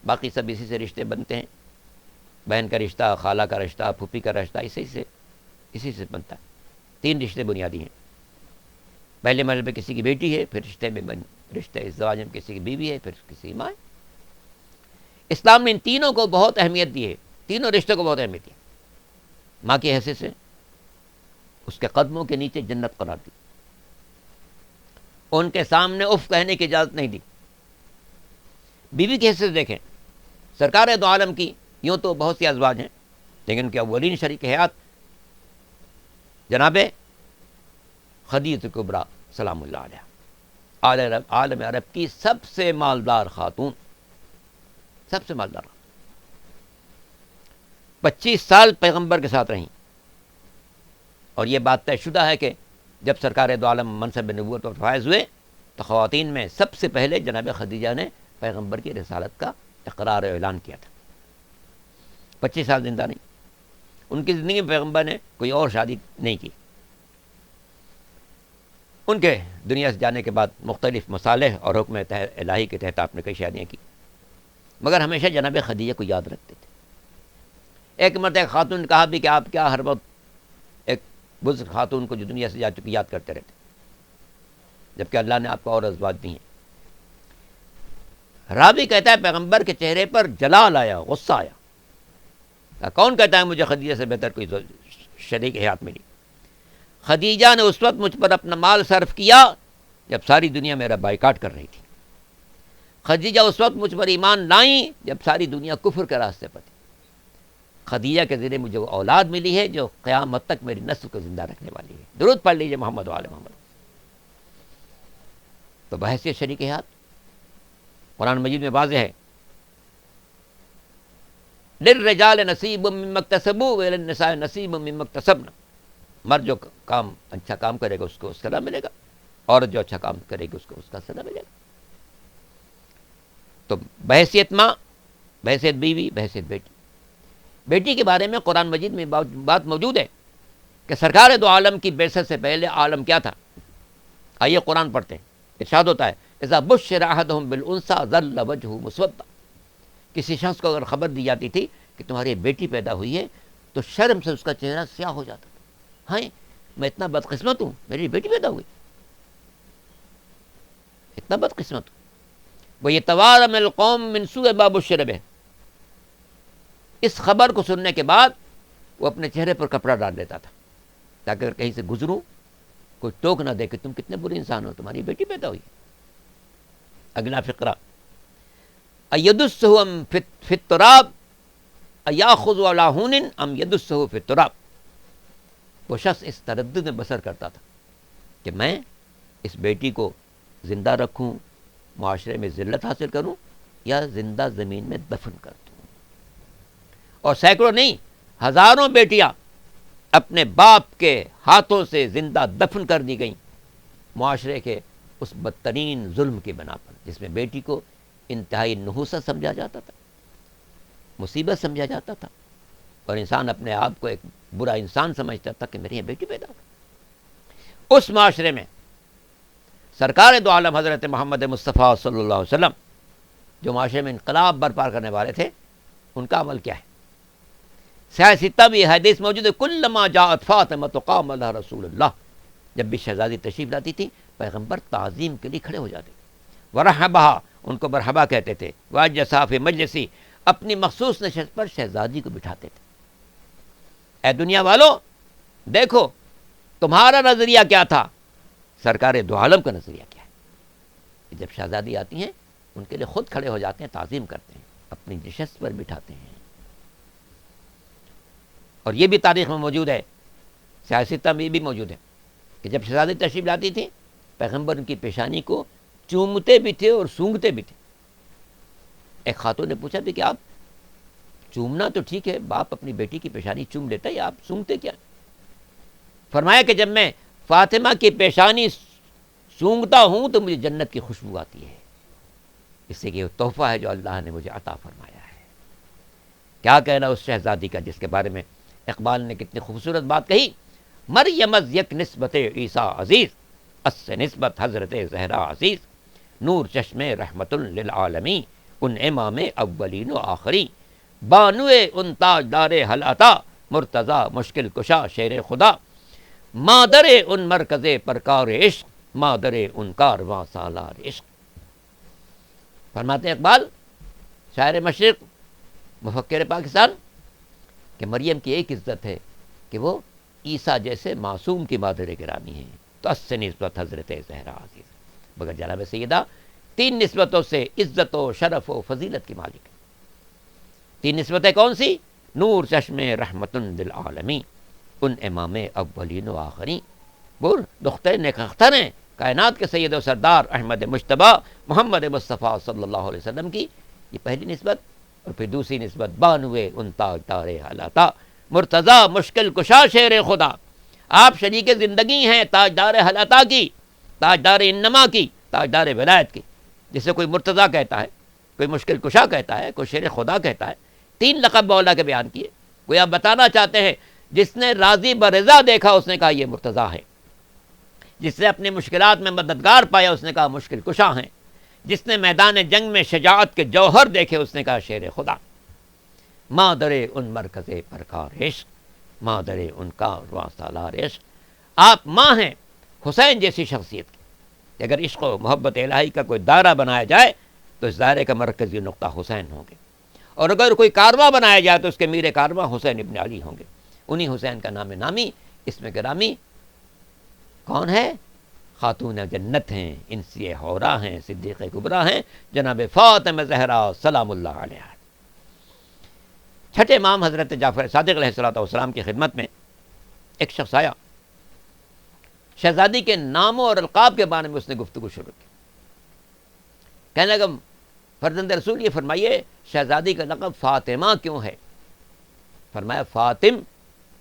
Speaker 2: باقی سب اسی سے رشتے بنتے ہیں، بہن کا رشتہ، خالہ کا رشتہ، پھوپھی کا رشتہ، اسی سے بنتا ہے۔ 3 رشتے بنیادی ہیں۔ پہلے مرحلے پہ کسی کی بیٹی ہے، پھر رشتے ازدواج میں کسی کی بیوی ہے، پھر کسی کی ماں ہے۔ اسلام نے ان تینوں کو بہت اہمیت دی ہے، تینوں رشتوں کو بہت اہمیت دی ہے۔ ماں کی حیثیت سے اس کے قدموں کے نیچے جنت قرار دی، ان کے سامنے اف کہنے کی اجازت نہیں دی۔ بیوی کی حیثیت دیکھیں، سرکار دو عالم کی یوں تو بہت سی ازواج ہیں، لیکن ان کے اولین شریک حیات جناب خدیجہ کبریٰ سلام اللہ علیہ، عالم عرب کی سب سے مالدار خاتون، سب سے مالدار خاتون، 25 سال پیغمبر کے ساتھ رہیں، اور یہ بات طے شدہ ہے کہ جب سرکار دو عالم منصب نبوت پر فائز ہوئے تو خواتین میں سب سے پہلے جناب خدیجہ نے پیغمبر کی رسالت کا اقرار و اعلان کیا تھا۔ 25 سال زندہ نہیں، ان کی زندگی میں پیغمبر نے کوئی اور شادی نہیں کی۔ ان کے دنیا سے جانے کے بعد مختلف مصالح اور حکم الہی کے تحت آپ نے کئی شادیاں کی، مگر ہمیشہ جناب خدیجہ کو یاد رکھتے تھے۔ ایک مرتبہ ایک خاتون نے کہا بھی کہ آپ کیا ہر وقت ایک بزرگ خاتون کو جو دنیا سے جا چکی یاد کرتے رہتے، جبکہ اللہ نے آپ کو اور ازواج دی ہیں۔ راوی کہتا ہے پیغمبر کے چہرے پر جلال آیا، غصہ آیا۔ کون کہتا ہے مجھے خدیجہ سے بہتر کوئی شریک حیات ملی؟ خدیجہ نے اس وقت مجھ پر اپنا مال صرف کیا جب ساری دنیا میرا بائیکاٹ کر رہی تھی۔ خدیجہ اس وقت مجھ پر ایمان لائیں جب ساری دنیا کفر کے راستے پر تھی۔ خدیجہ کے ذریعے مجھے وہ اولاد ملی ہے جو قیامت تک میری نسل کو زندہ رکھنے والی ہے۔ درود پڑھ لیجئے محمد و آل محمد۔ تو بحیثیت شریک حیات قرآن مجید میں واضح ہے، للرجال نصیب مما اکتسبوا وللنساء نصیب مما اکتسبن۔ مرد جو اچھا کام کرے گا اس کو اس کا صدقہ ملے گا، عورت جو اچھا کام کرے گی اس کو اس کا صدقہ ملے گا۔ تو بحیثیت ماں، بحیثیت بیوی، بحیثیت بیٹی۔ بیٹی کے بارے میں قرآن مجید میں بات موجود ہے کہ سرکار دو عالم کی بعثت سے پہلے عالم کیا تھا؟ آئیے قرآن پڑھتے ہیں۔ ارشاد ہوتا ہے اذا بشر احدهم بالانثى ظل وجهه مسودا۔ کسی شخص کو اگر خبر دی جاتی تھی کہ تمہاری بیٹی پیدا ہوئی ہے تو شرم سے اس کا چہرہ سیاہ ہو جاتا تھا۔ ہائے میں اتنا بدقسمت ہوں، میری بیٹی پیدا ہوئی، اتنا بدقسمت ہوں۔ وَيَتَوَارَى مِنَ الْقَوْمِ مِنْ سُوءِ مَا بُشِّرَ بِهِ۔ اس خبر کو سننے کے بعد وہ اپنے چہرے پر کپڑا ڈال دیتا تھا تاکہ اگر کہیں سے گزروں کوئی ٹوک نہ دے کہ تم کتنے برے انسان ہو، تمہاری بیٹی پیدا ہوئی۔ اگلا فقرہ ایدسہ فی التراب ایاخذ علی ہون ام یدسہ فی التراب۔ وہ شخص اس تردد میں بسر کرتا تھا کہ میں اس بیٹی کو زندہ رکھوں، معاشرے میں ذلت حاصل کروں، یا زندہ زمین میں دفن کر دوں۔ اور سینکڑوں نہیں، ہزاروں بیٹیاں اپنے باپ کے ہاتھوں سے زندہ دفن کر دی گئیں معاشرے کے اس بدترین ظلم کی بنا پر، جس میں بیٹی کو انتہائی نحوست سمجھا جاتا تھا، مصیبت سمجھا جاتا تھا، اور انسان اپنے آپ کو ایک برا انسان سمجھتا تھا کہ میری یہ بیٹی پیدا ہو۔ اس معاشرے میں سرکار دو عالم حضرت محمد مصطفیٰ صلی اللہ علیہ وسلم جو معاشرے میں انقلاب برپا کرنے والے تھے، ان کا عمل کیا ہے؟ صحیح ستہ بھی حدیث موجود ہے، کلما جاءت فاطمہ قام لها رسول اللہ۔ جب بھی شہزادی تشریف لاتی تھی پیغمبر تعظیم کے لیے کھڑے ہو جاتے، ورحبہا ان کو مرحبا کہتے تھے، واجلسا فی مجلسی اپنی مخصوص نشست پر شہزادی کو بٹھاتے تھے۔ اے دنیا والو دیکھو تمہارا نظریہ کیا تھا، سرکار دو عالم کا نظریہ کیا ہے۔ جب شہزادی آتی ہیں ان کے لیے خود کھڑے ہو جاتے ہیں، تعظیم کرتے ہیں، اپنی نشست پر بٹھاتے ہیں۔ اور یہ بھی تاریخ میں موجود ہے، سیاستہ میں بھی موجود ہے کہ جب شہزادی تشریف لاتی تھی پیغمبر ان کی پیشانی کو چومتے بھی تھے اور سونگھتے بھی تھے۔ ایک خاتون نے پوچھا بھی کہ آپ چومنا تو ٹھیک ہے، باپ اپنی بیٹی کی پیشانی چوم لیتا ہے، یا آپ سونگھتے کیا؟ فرمایا کہ جب میں فاطمہ کی پیشانی سونگھتا ہوں تو مجھے جنت کی خوشبو آتی ہے، اس سے کہ یہ تحفہ ہے جو اللہ نے مجھے عطا فرمایا ہے۔ کیا کہنا اس شہزادی کا جس کے بارے میں اقبال نے کتنی خوبصورت بات کہی، مریم از یک نسبت عیسیٰ عزیز، اس سے نسبت حضرت زہرا عزیز، نور چشم رحمت للعالمین، ان امام اولین و آخری، بانو ان تاجدار حل عطا، مرتضی مشکل کشا شیر خدا، مادر ان مرکز پرکار عشق، مادر ان کارواں سالار عشق۔ فرماتے ہیں اقبال شاعر مشرق مفکر پاکستان کہ مریم کی ایک عزت ہے کہ وہ عیسیٰ جیسے معصوم کی مادر گرامی ہیں، تو اس سے نسبت حضرت زہرا عزیز، مگر جناب سیدہ تین نسبتوں سے عزت و شرف و فضیلت کی مالک ہے۔ تین نسبتیں کون سی؟ نور چشم رحمت للعالمین، ان امام اولین و آخرین، بول دختر نیک اختر ہیں کائنات کے سید و سردار احمد مجتبیٰ محمد مصطفیٰ صلی اللہ علیہ وسلم کی، یہ پہلی نسبت۔ اور پھر دوسری نسبت بانوے ان تاجدار حلاتا مرتضیٰ مشکل کشا شیر خدا، آپ شریک زندگی ہیں تاجدار حلاتا کی، تاجدار انما کی، تاجدار ولایت کی۔ جسے کوئی مرتضیٰ کہتا ہے، کوئی مشکل کشا کہتا ہے، کوئی شیر خدا کہتا ہے، تین لقب مولا کے بیان کیے۔ کوئی آپ بتانا چاہتے ہیں جس نے راضی برضا دیکھا اس نے کہا یہ مرتضیٰ ہے، جس نے اپنی مشکلات میں مددگار پایا اس نے کہا مشکل کشا ہیں، جس نے میدان جنگ میں شجاعت کے جوہر دیکھے اس نے کہا شیر خدا۔ ماں درے ان مرکز پرکار عشق، ماں درے ان کا رواں سالار عشق، آپ ماں ہیں حسین جیسی شخصیت کی کہ اگر عشق و محبت الہی کا کوئی دائرہ بنایا جائے تو اس دائرے کا مرکزی نقطہ حسین ہوں گے، اور اگر کوئی کارواں بنایا جائے تو اس کے میر کارواں حسین ابن علی ہوں گے۔ انہی حسین کا نام نامی اس میں گرامی کون ہے؟ خاتون جنت ہیں، انسی حورا ہیں، صدیق کبریٰ ہیں، جناب فاطمہ زہرا سلام اللہ علیہ۔ چھٹے امام حضرت جعفر صادق علیہ السلام کی خدمت میں ایک شخص آیا، شہزادی کے ناموں اور القاب کے بارے میں اس نے گفتگو شروع کی۔ کہنے لگا فرزند رسول یہ فرمائیے شہزادی کا لقب فاطمہ کیوں ہے؟ فرمایا فاطم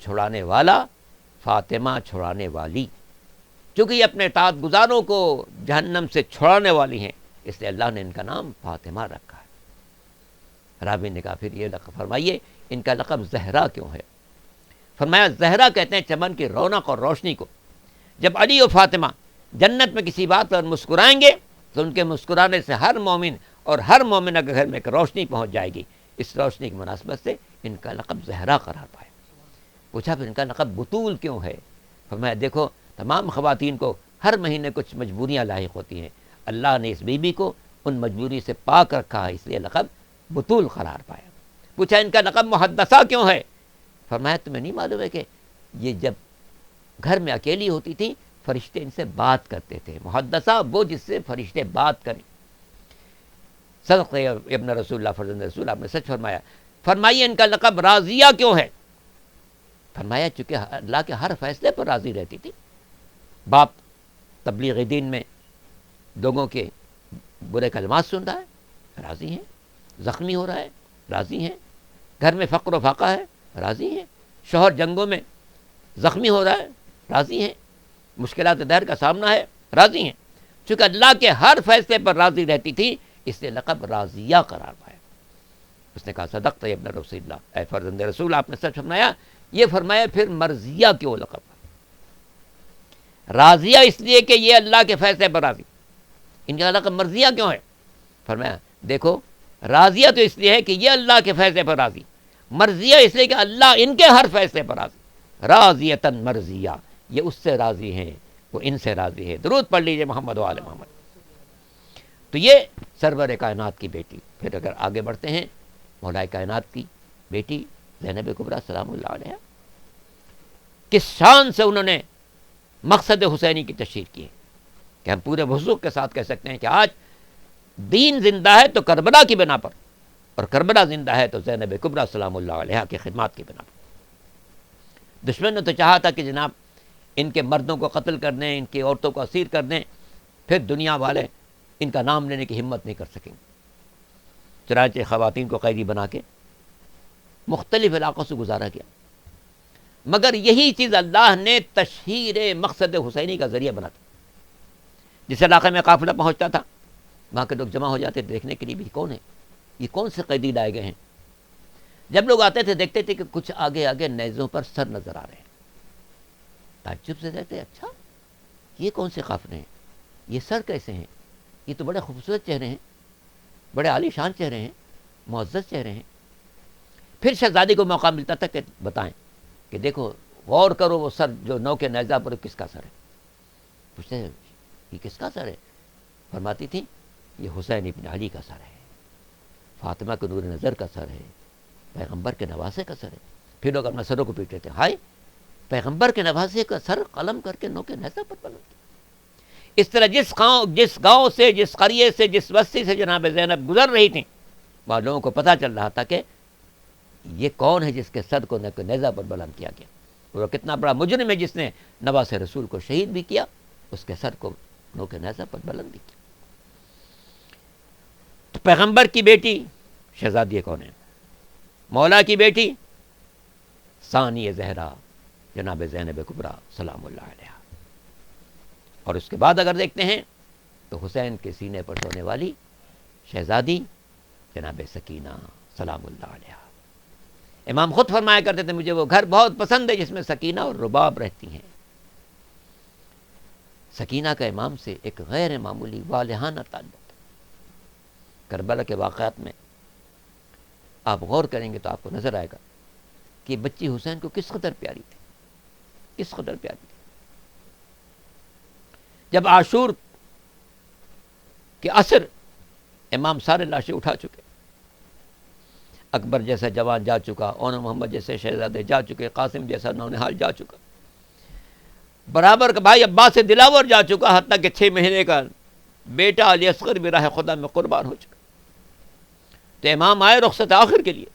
Speaker 2: چھڑانے والا، فاطمہ چھڑانے والی، چونکہ یہ اپنے اطاعت گزاروں کو جہنم سے چھڑانے والی ہیں اس لیے اللہ نے ان کا نام فاطمہ رکھا ہے۔ راوی نے کہا پھر یہ لقب فرمائیے ان کا لقب زہرا کیوں ہے؟ فرمایا زہرا کہتے ہیں چمن کی رونق اور روشنی کو۔ جب علی و فاطمہ جنت میں کسی بات پر مسکرائیں گے تو ان کے مسکرانے سے ہر مومن اور ہر مومنہ کے گھر میں ایک روشنی پہنچ جائے گی۔ اس روشنی کی مناسبت سے ان کا لقب زہرا قرار پائے۔ پوچھا پھر ان کا لقب بطول کیوں ہے؟ فرمایا دیکھو تمام خواتین کو ہر مہینے کچھ مجبوریاں لاحق ہوتی ہیں، اللہ نے اس بی بی کو ان مجبوری سے پاک رکھا ہے اس لیے لقب بطول قرار پایا۔ پوچھا ان کا لقب محدثہ کیوں ہے؟ فرمایا تمہیں نہیں معلوم ہے کہ یہ جب گھر میں اکیلی ہوتی تھی فرشتے ان سے بات کرتے تھے، محدثہ وہ جس سے فرشتے بات کریں۔ صدق ابن رسول اللہ فرزند رسول، آپ نے سچ فرمایا۔ فرمائیے ان کا لقب راضیہ کیوں ہے؟ فرمایا چونکہ اللہ کے ہر فیصلے پر راضی رہتی تھی۔ باپ تبلیغ دین میں لوگوں کے برے کلمات سن رہا ہے، راضی ہیں، زخمی ہو رہا ہے، راضی ہیں، گھر میں فقر و فاقہ ہے، راضی ہیں، شوہر جنگوں میں زخمی ہو رہا ہے، راضی ہیں، مشکلات دہر کا سامنا ہے، راضی ہیں۔ چونکہ اللہ کے ہر فیصلے پر راضی رہتی تھی اس لیے لقب راضیہ قرار پایا۔ اس نے کہا صدقت ابن رسول اللہ، اے فرزند رسول آپ نے سچ فرمایا۔ یہ فرمایا پھر مرضیہ کیوں لقب؟ راضیہ اس لیے کہ یہ اللہ کے فیصلے پر راضی، ان کا لقب مرضیہ کیوں ہے؟ فرمایا دیکھو راضیہ تو اس لیے ہے کہ یہ اللہ کے فیصلے پر راضی، مرضیہ اس لیے کہ اللہ ان کے ہر فیصلے پر راضی، راضیتاً مرضیہ، یہ اس سے راضی ہیں وہ ان سے راضی ہے۔ درود پڑھ لیجئے محمد و آل محمد۔ تو یہ سرور کائنات کی بیٹی۔ پھر اگر آگے بڑھتے ہیں مولا کائنات کی بیٹی زینب کبریٰ سلام اللہ علیہ، کس شان سے انہوں نے مقصد حسینی کی تشہیر کی ہے کہ ہم پورے وثوق کے ساتھ کہہ سکتے ہیں کہ آج دین زندہ ہے تو کربلا کی بنا پر، اور کربلا زندہ ہے تو زینب کبریٰ سلام اللہ علیہ کی خدمات کی بنا پر۔ دشمن نے تو چاہا تھا کہ جناب ان کے مردوں کو قتل کر دیں، ان کی عورتوں کو اسیر کر دیں، پھر دنیا والے ان کا نام لینے کی ہمت نہیں کر سکیں گے۔ چنانچہ خواتین کو قیدی بنا کے مختلف علاقوں سے گزارا گیا، مگر یہی چیز اللہ نے تشہیر مقصد حسینی کا ذریعہ بنا تھا۔ جس علاقے میں قافلہ پہنچتا تھا وہاں کے لوگ جمع ہو جاتے دیکھنے کے لیے بھی کون ہے، یہ کون سے قیدی لائے گئے ہیں۔ جب لوگ آتے تھے دیکھتے تھے کہ کچھ آگے آگے نیزوں پر سر نظر آ رہے ہیں، تعجب سے دیکھتے اچھا یہ کون سے قافلے ہیں، یہ سر کیسے ہیں، یہ تو بڑے خوبصورت چہرے ہیں، بڑے عالی شان چہرے ہیں، معزز چہرے ہیں۔ پھر شہزادی کو موقع ملتا تھا کہ بتائیں کہ دیکھو غور کرو وہ سر جو نو کے نیزہ پر کس کا سر ہے۔ پوچھتے ہیں یہ کس کا سر ہے؟ فرماتی تھی یہ حسین ابن علی کا سر ہے، فاطمہ کے نور نظر کا سر ہے، پیغمبر کے نواسے کا سر ہے۔ پھر لوگ اپنا سروں کو پیٹتے تھے، ہائے پیغمبر کے نواسے کا سر قلم کر کے نو کے نیزہ پر بلند کیا۔ اس طرح جس گاؤں سے، جس قریے سے، جس بستی سے جناب زینب گزر رہی تھیں، وہاں لوگوں کو پتہ چل رہا تھا کہ یہ کون ہے جس کے سر کو نیزہ پر بلند کیا گیا، اور وہ کتنا بڑا مجرم ہے جس نے نواس رسول کو شہید بھی کیا، اس کے سر کو نوک نیزہ پر بلند بھی کیا۔ تو پیغمبر کی بیٹی شہزادی کون ہے، مولا کی بیٹی ثانی زہرا جناب زینب کبریٰ سلام اللہ علیہ۔ اور اس کے بعد اگر دیکھتے ہیں تو حسین کے سینے پر سونے والی شہزادی جناب سکینہ سلام اللہ علیہ۔ امام خود فرمایا کرتے تھے مجھے وہ گھر بہت پسند ہے جس میں سکینہ اور رباب رہتی ہیں۔ سکینہ کا امام سے ایک غیر معمولی والہانہ تعلق ہے۔ کربلا کے واقعات میں آپ غور کریں گے تو آپ کو نظر آئے گا کہ بچی حسین کو کس قدر پیاری تھی، کس قدر پیاری تھی۔ جب عاشور کے عصر امام سارے لاشیں اٹھا چکے، اکبر جیسا جوان جا چکا، اون محمد جیسے شہزادے جا چکے، قاسم جیسا نونہال جا چکا، برابر کا بھائی عباس دلاور جا چکا، حتیٰ کہ 6 مہینے کا بیٹا علی اصغر بھی راہ خدا میں قربان ہو چکا۔ تو امام آئے رخصت آخر کے لیے۔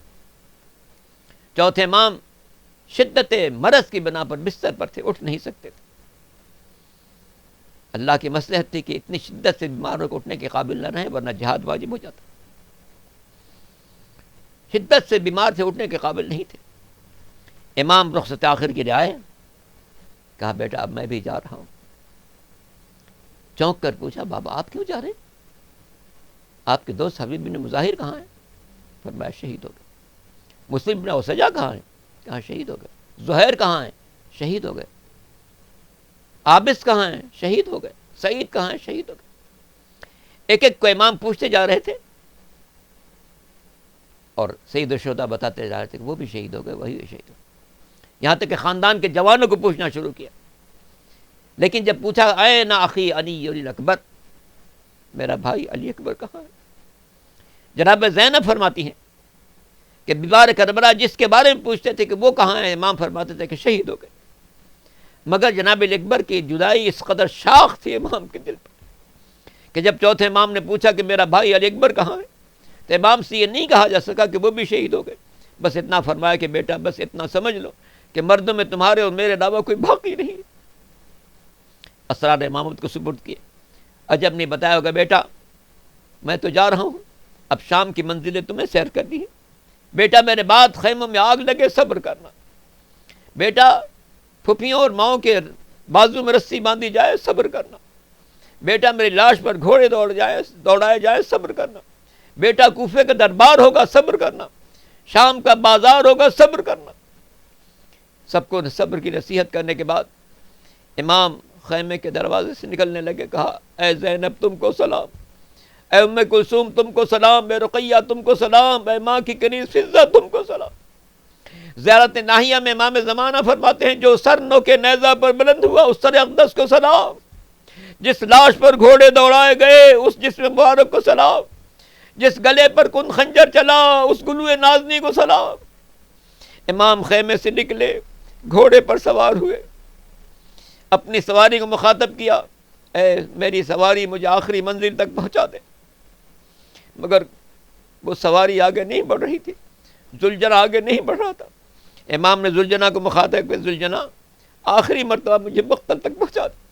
Speaker 2: چوتھے امام شدت مرض کی بنا پر بستر پر تھے، اٹھ نہیں سکتے تھے۔ اللہ کی مصلحت تھی کہ اتنی شدت سے بیماروں کو اٹھنے کے قابل نہ رہیں، ورنہ جہاد واجب ہو جاتا۔ شدت سے بیمار تھے، اٹھنے کے قابل نہیں تھے۔ امام رخصت آخر کے لیے آئے، کہا بیٹا اب میں بھی جا رہا ہوں۔ چونک کر پوچھا بابا آپ کیوں جا رہے ہیں؟ آپ کے دوست حبیب بن مظاہر کہاں ہیں؟ فرمایا شہید ہو گئے۔ مسلم بن اسجا کہاں ہیں؟ کہاں شہید ہو گئے۔ زہیر کہاں ہیں؟ شہید ہو گئے۔ عابس کہاں ہیں؟ شہید ہو گئے۔ سعید کہاں ہیں؟ شہید ہو گئے۔ ایک ایک کو امام پوچھتے جا رہے تھے، اور سید الشہداء بتاتے جا رہے تھے کہ وہ بھی شہید ہو گئے، وہی بھی شہید ہو گئے، یہاں تک کہ خاندان کے جوانوں کو پوچھنا شروع کیا۔ لیکن جب پوچھا اے نا اخی علی اکبر، میرا بھائی علی اکبر کہاں ہے؟ جناب زینب فرماتی ہیں کہ بیمار کربلا جس کے بارے میں پوچھتے تھے کہ وہ کہاں ہے، امام فرماتے تھے کہ شہید ہو گئے۔ مگر جناب علی اکبر کی جدائی اس قدر شاخ تھی امام کے دل پر کہ جب چوتھے امام نے پوچھا کہ میرا بھائی علی اکبر کہاں ہے، تو امام سے یہ نہیں کہا جا سکا کہ وہ بھی شہید ہو گئے، بس اتنا فرمایا کہ بیٹا بس اتنا سمجھ لو کہ مردوں میں تمہارے اور میرے علاوہ کوئی باقی نہیں۔ اسرار امامت کو سپرد کیے۔ عجب نہیں بتایا ہوگا بیٹا میں تو جا رہا ہوں، اب شام کی منزلیں تمہیں سیر کرنی ہے، بیٹا میرے بعد خیموں میں آگ لگے صبر کرنا، بیٹا پھپھیوں اور ماؤں کے بازو میں رسی باندھی جائے صبر کرنا، بیٹا میری لاش پر گھوڑے دوڑائے جائے صبر کرنا، بیٹا کوفے کا دربار ہوگا صبر کرنا، شام کا بازار ہوگا صبر کرنا۔ سب کو صبر کی نصیحت کرنے کے بعد امام خیمے کے دروازے سے نکلنے لگے، کہا اے زینب تم کو سلام، اے ام کلثوم تم کو سلام، اے رقیہ تم کو سلام، اے ماں کی کنیز فضہ تم کو سلام۔ زیارت ناہیہ میں امام زمانہ فرماتے ہیں جو سر نو کے نیزہ پر بلند ہوا اس سر اقدس کو سلام، جس لاش پر گھوڑے دوڑائے گئے اس جسم مبارک کو سلام، جس گلے پر کن خنجر چلا اس گلوئے نازنی کو سلام۔ امام خیمے سے نکلے، گھوڑے پر سوار ہوئے، اپنی سواری کو مخاطب کیا، اے میری سواری مجھے آخری منزل تک پہنچا دے۔ مگر وہ سواری آگے نہیں بڑھ رہی تھی، ذوالجنا آگے نہیں بڑھ رہا تھا۔ امام نے ذوالجنا کو مخاطب کیا، ذوالجنا آخری مرتبہ مجھے مقتل تک پہنچا دے۔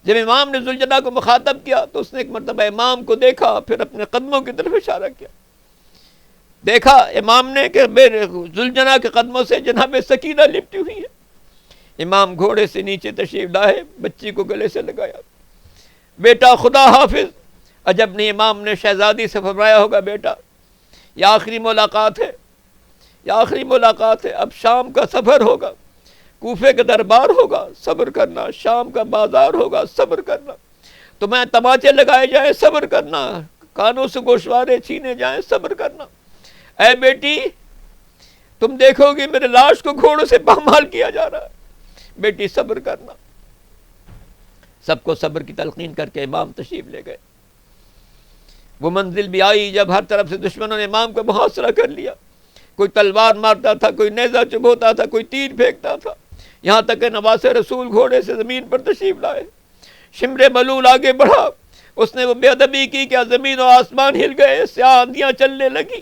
Speaker 2: جب امام نے ذوالجنا کو مخاطب کیا تو اس نے ایک مرتبہ امام کو دیکھا، پھر اپنے قدموں کی طرف اشارہ کیا، دیکھا امام نے کہ ذوالجنا کے قدموں سے جناب سکینہ لپٹی ہوئی ہے۔ امام گھوڑے سے نیچے تشریف لائے، بچی کو گلے سے لگایا، بیٹا خدا حافظ۔ عجب نہیں امام نے شہزادی سے فرمایا ہوگا بیٹا یہ آخری ملاقات ہے، یہ آخری ملاقات ہے، اب شام کا سفر ہوگا، کوفے کا دربار ہوگا صبر کرنا، شام کا بازار ہوگا صبر کرنا، تمہیں تماچے لگائے جائیں صبر کرنا، کانوں سے گوشوارے چھینے جائیں صبر کرنا۔ اے بیٹی تم دیکھو گی میرے لاش کو گھوڑوں سے پامال کیا جا رہا ہے، بیٹی صبر کرنا۔ سب کو صبر کی تلقین کر کے امام تشریف لے گئے۔ وہ منزل بھی آئی جب ہر طرف سے دشمنوں نے امام کو محاصرہ کر لیا، کوئی تلوار مارتا تھا، کوئی نیزہ چبھوتا تھا، کوئی تیر پھینکتا تھا، یہاں تک کہ نواس رسول گھوڑے سے زمین پر تشریف لائے، شمر ملول آگے بڑھا، اس نے وہ بے ادبی کی کہ زمین و آسمان ہل گئے، سیاہ آندیاں چلنے لگی،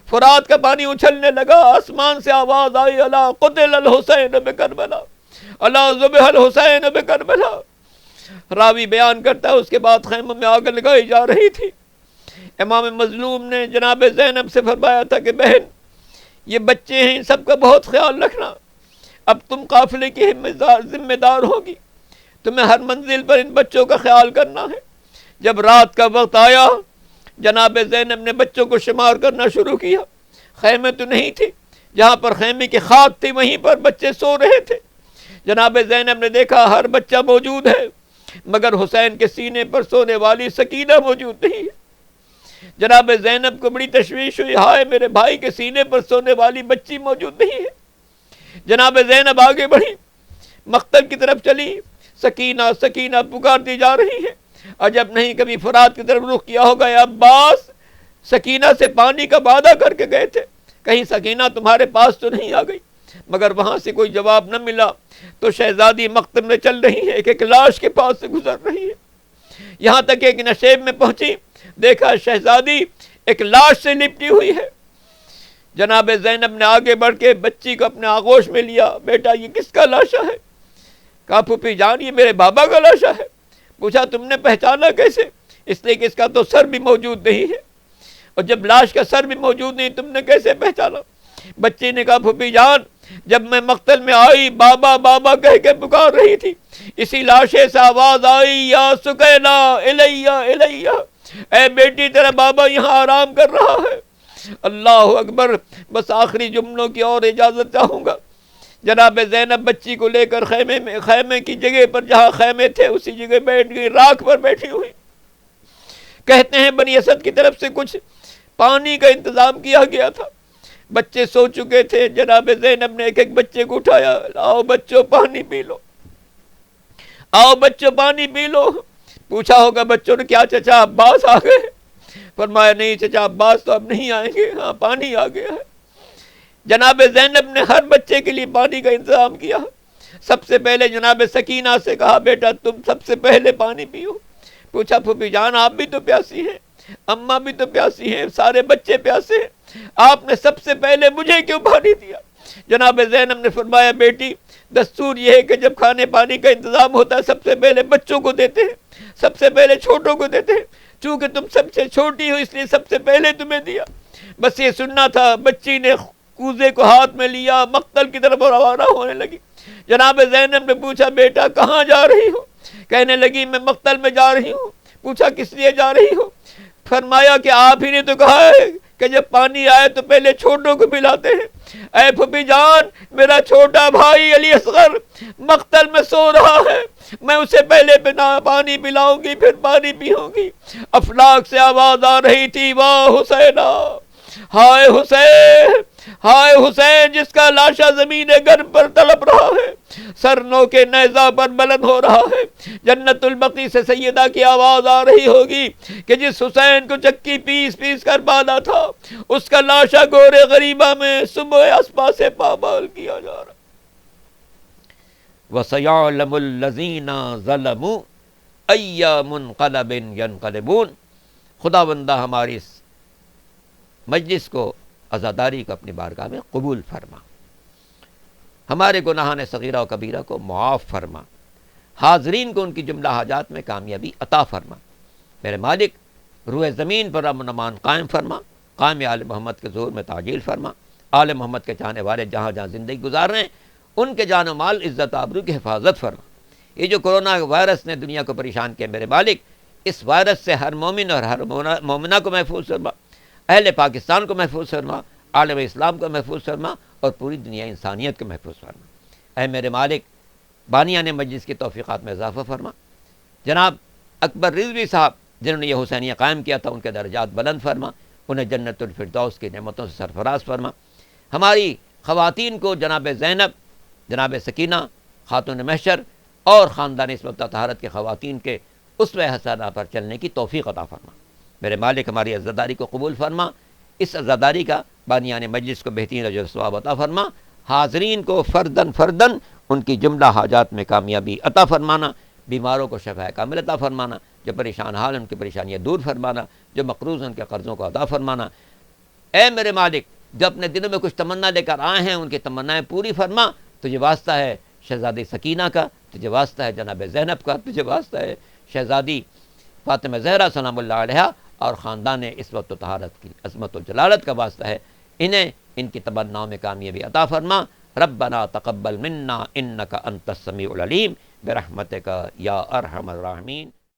Speaker 2: فرات کا پانی اچھلنے لگا، آسمان سے آواز آئی الا قتل الحسین بکربلا، الا ذبح الحسین بکربلا۔ راوی بیان کرتا ہے اس کے بعد خیموں میں آگ لگائی جا رہی تھی۔ امام مظلوم نے جناب زینب سے فرمایا تھا کہ بہن یہ بچے ہیں، سب کا بہت خیال رکھنا، اب تم قافلے کی ذمہ دار ہوگی، تمہیں ہر منزل پر ان بچوں کا خیال کرنا ہے۔ جب رات کا وقت آیا جناب زینب نے بچوں کو شمار کرنا شروع کیا۔ خیمے تو نہیں تھی، جہاں پر خیمے کی خاک تھی وہیں پر بچے سو رہے تھے۔ جناب زینب نے دیکھا ہر بچہ موجود ہے، مگر حسین کے سینے پر سونے والی سکینہ موجود نہیں ہے۔ جناب زینب کو بڑی تشویش ہوئی، ہائے میرے بھائی کے سینے پر سونے والی بچی موجود نہیں ہے۔ جناب زینب آگے بڑھی، مقتل کی طرف چلی، سکینہ سکینہ پکارتی جا رہی ہے۔ عجب نہیں کبھی فرات کی طرف رخ کیا ہوگا، یا عباس سکینہ سے پانی کا وعدہ کر کے گئے تھے، کہیں سکینہ تمہارے پاس تو نہیں آ گئی، مگر وہاں سے کوئی جواب نہ ملا تو شہزادی مقتل میں چل رہی ہے، ایک لاش کے پاس سے گزر رہی ہے، یہاں تک ایک نشیب میں پہنچی، دیکھا شہزادی ایک لاش سے لپٹی ہوئی ہے۔ جناب زینب نے آگے بڑھ کے بچی کو اپنے آغوش میں لیا، بیٹا یہ کس کا لاشا ہے؟ کہا پھوپھی جان یہ میرے بابا کا لاشا ہے۔ پوچھا تم نے پہچانا کیسے؟ اس لیے کہ اس کا تو سر بھی موجود نہیں ہے، اور جب لاش کا سر بھی موجود نہیں تم نے کیسے پہچانا؟ بچی نے کہا پھوپھی جان جب میں مقتل میں آئی بابا بابا کہہ کے پکار رہی تھی، اسی لاشے سے آواز آئی یا سکینہ الیہ الیہ، اے بیٹی تیرا بابا یہاں آرام کر رہا ہے۔ اللہ اکبر۔ بس آخری جملوں کی اور اجازت چاہوں گا۔ جناب زینب بچی کو لے کر خیمے کی جگہ پر جہاں خیمے تھے اسی جگہ بیٹھ گئی، راکھ پر بیٹھی ہوئی۔ کہتے ہیں بنی اسد کی طرف سے کچھ پانی کا انتظام کیا گیا تھا، بچے سو چکے تھے، جناب زینب نے ایک ایک بچے کو اٹھایا، آؤ بچوں پانی پی لو، آؤ بچوں پانی پی لو۔ پوچھا ہوگا بچوں نے کیا چچا عباس آ گئے؟ فرمایا نہیں چچا عباس تو اب نہیں آئیں گے، ہاں پانی آ گیا ہے۔ جناب زینب نے ہر بچے کے لیے پانی کا انتظام کیا۔ سب سے پہلے جناب سکینہ سے کہا بیٹا تم سب سے پہلے پانی پیو۔ پوچھا پھوپھی جان آپ بھی تو پیاسی ہیں، اماں بھی تو پیاسی ہیں، سارے بچے پیاسے ہیں، آپ نے سب سے پہلے مجھے کیوں پانی دیا؟ جناب زینب نے فرمایا بیٹی دستور یہ ہے کہ جب کھانے پانی کا انتظام ہوتا ہے سب سے پہلے بچوں کو دیتے ہیں، سب سے پہلے چھوٹوں کو دیتے ہیں، چونکہ تم سب سے چھوٹی ہو اس لیے سب سے پہلے تمہیں دیا۔ بس یہ سننا تھا۔ بچی نے کوزے کو ہاتھ میں لیا، مقتل کی طرف روانہ ہونے لگی۔ جناب زینب نے پوچھا بیٹا کہاں جا رہی ہو؟ کہنے لگی میں مقتل میں جا رہی ہوں۔ پوچھا کس لیے جا رہی ہو؟ فرمایا کہ آپ ہی نے تو کہا ہے کہ جب پانی آئے تو پہلے چھوٹوں کو پلاتے ہیں۔ اے پھوپھی جان میرا چھوٹا بھائی علی اصغر مقتل میں سو رہا ہے، میں اسے پہلے پانی پلاؤں گی پھر پانی پیوں گی۔ افلاک سے آواز آ رہی تھی واہ حسینہ، ہائے حسین، ہائے حسین جس کا لاشا زمین گرم پر تڑپ رہا ہے، سر نو کے نیزہ پر بلند ہو رہا ہے۔ جنت البقیع سے سیدہ کی آواز آ رہی ہوگی کہ جس حسین کو چکی پیس پیس کر باندھا تھا اس کا لاشا گورے غریبہ میں صبح اسپا سے پامال کیا جا رہا۔ وَسَيَعْلَمُ الَّذِينَ ظَلَمُوا أَيَّ مُنْقَلَبٍ يَنْقَلِبُونَ۔ خداوندہ ہماری اس مجلس کو عزاداری کو اپنی بارگاہ میں قبول فرما، ہمارے گناہان صغیرہ و کبیرہ کو معاف فرما، حاضرین کو ان کی جملہ حاجات میں کامیابی عطا فرما۔ میرے مالک روح زمین پر امن و امان قائم فرما، قائم آل محمد کے ظہور میں تعجیل فرما، آل محمد کے چاہنے والے جہاں جہاں زندگی گزار رہے ہیں ان کے جان و مال عزت آبرو کی حفاظت فرما۔ یہ جو کرونا وائرس نے دنیا کو پریشان کیا میرے مالک اس وائرس سے ہر مومن اور ہر مومنہ کو محفوظ فرما، اہل پاکستان کو محفوظ فرما، عالم اسلام کو محفوظ فرما اور پوری دنیا انسانیت کو محفوظ فرما۔ اے میرے مالک بانیان مجلس کی توفیقات میں اضافہ فرما۔ جناب اکبر رضوی صاحب جنہوں نے یہ حسینیہ قائم کیا تھا ان کے درجات بلند فرما، انہیں جنت الفردوس کی نعمتوں سے سرفراز فرما۔ ہماری خواتین کو جناب زینب، جناب سکینہ، خاتون محشر اور خاندان عصمت و طہارت کے خواتین کے اسوہ حسنہ پر چلنے کی توفیق عطا فرما۔ میرے مالک ہماری عزاداری کو قبول فرما، اس عزاداری کا بانیان مجلس کو بہترین اجر و ثواب عطا فرما، حاضرین کو فردن فردن ان کی جملہ حاجات میں کامیابی عطا فرمانا۔ بیماروں کو شفا کامل عطا فرمانا، جو پریشان حال ان کی پریشانیاں دور فرمانا، جو مقروض ہیں ان کے قرضوں کو ادا فرمانا۔ اے میرے مالک، جو اپنے دلوں میں کچھ تمنا لے کر آئے ہیں ان کی تمنائیں پوری فرما۔ تجھے واسطہ ہے شہزادی سکینہ کا، تجھے واسطہ ہے جناب زینب کا، تجھے واسطہ ہے شہزادی فاطمہ زہرا سلام اللہ علیہا اور خاندان عصمت و طہارت کی عظمت و جلالت کا واسطہ ہے، انہیں ان کی تمناؤں میں کامیابی عطا فرما۔ ربنا تقبل منا انک انت السمیع العلیم برحمتک یا ارحم الراحمین۔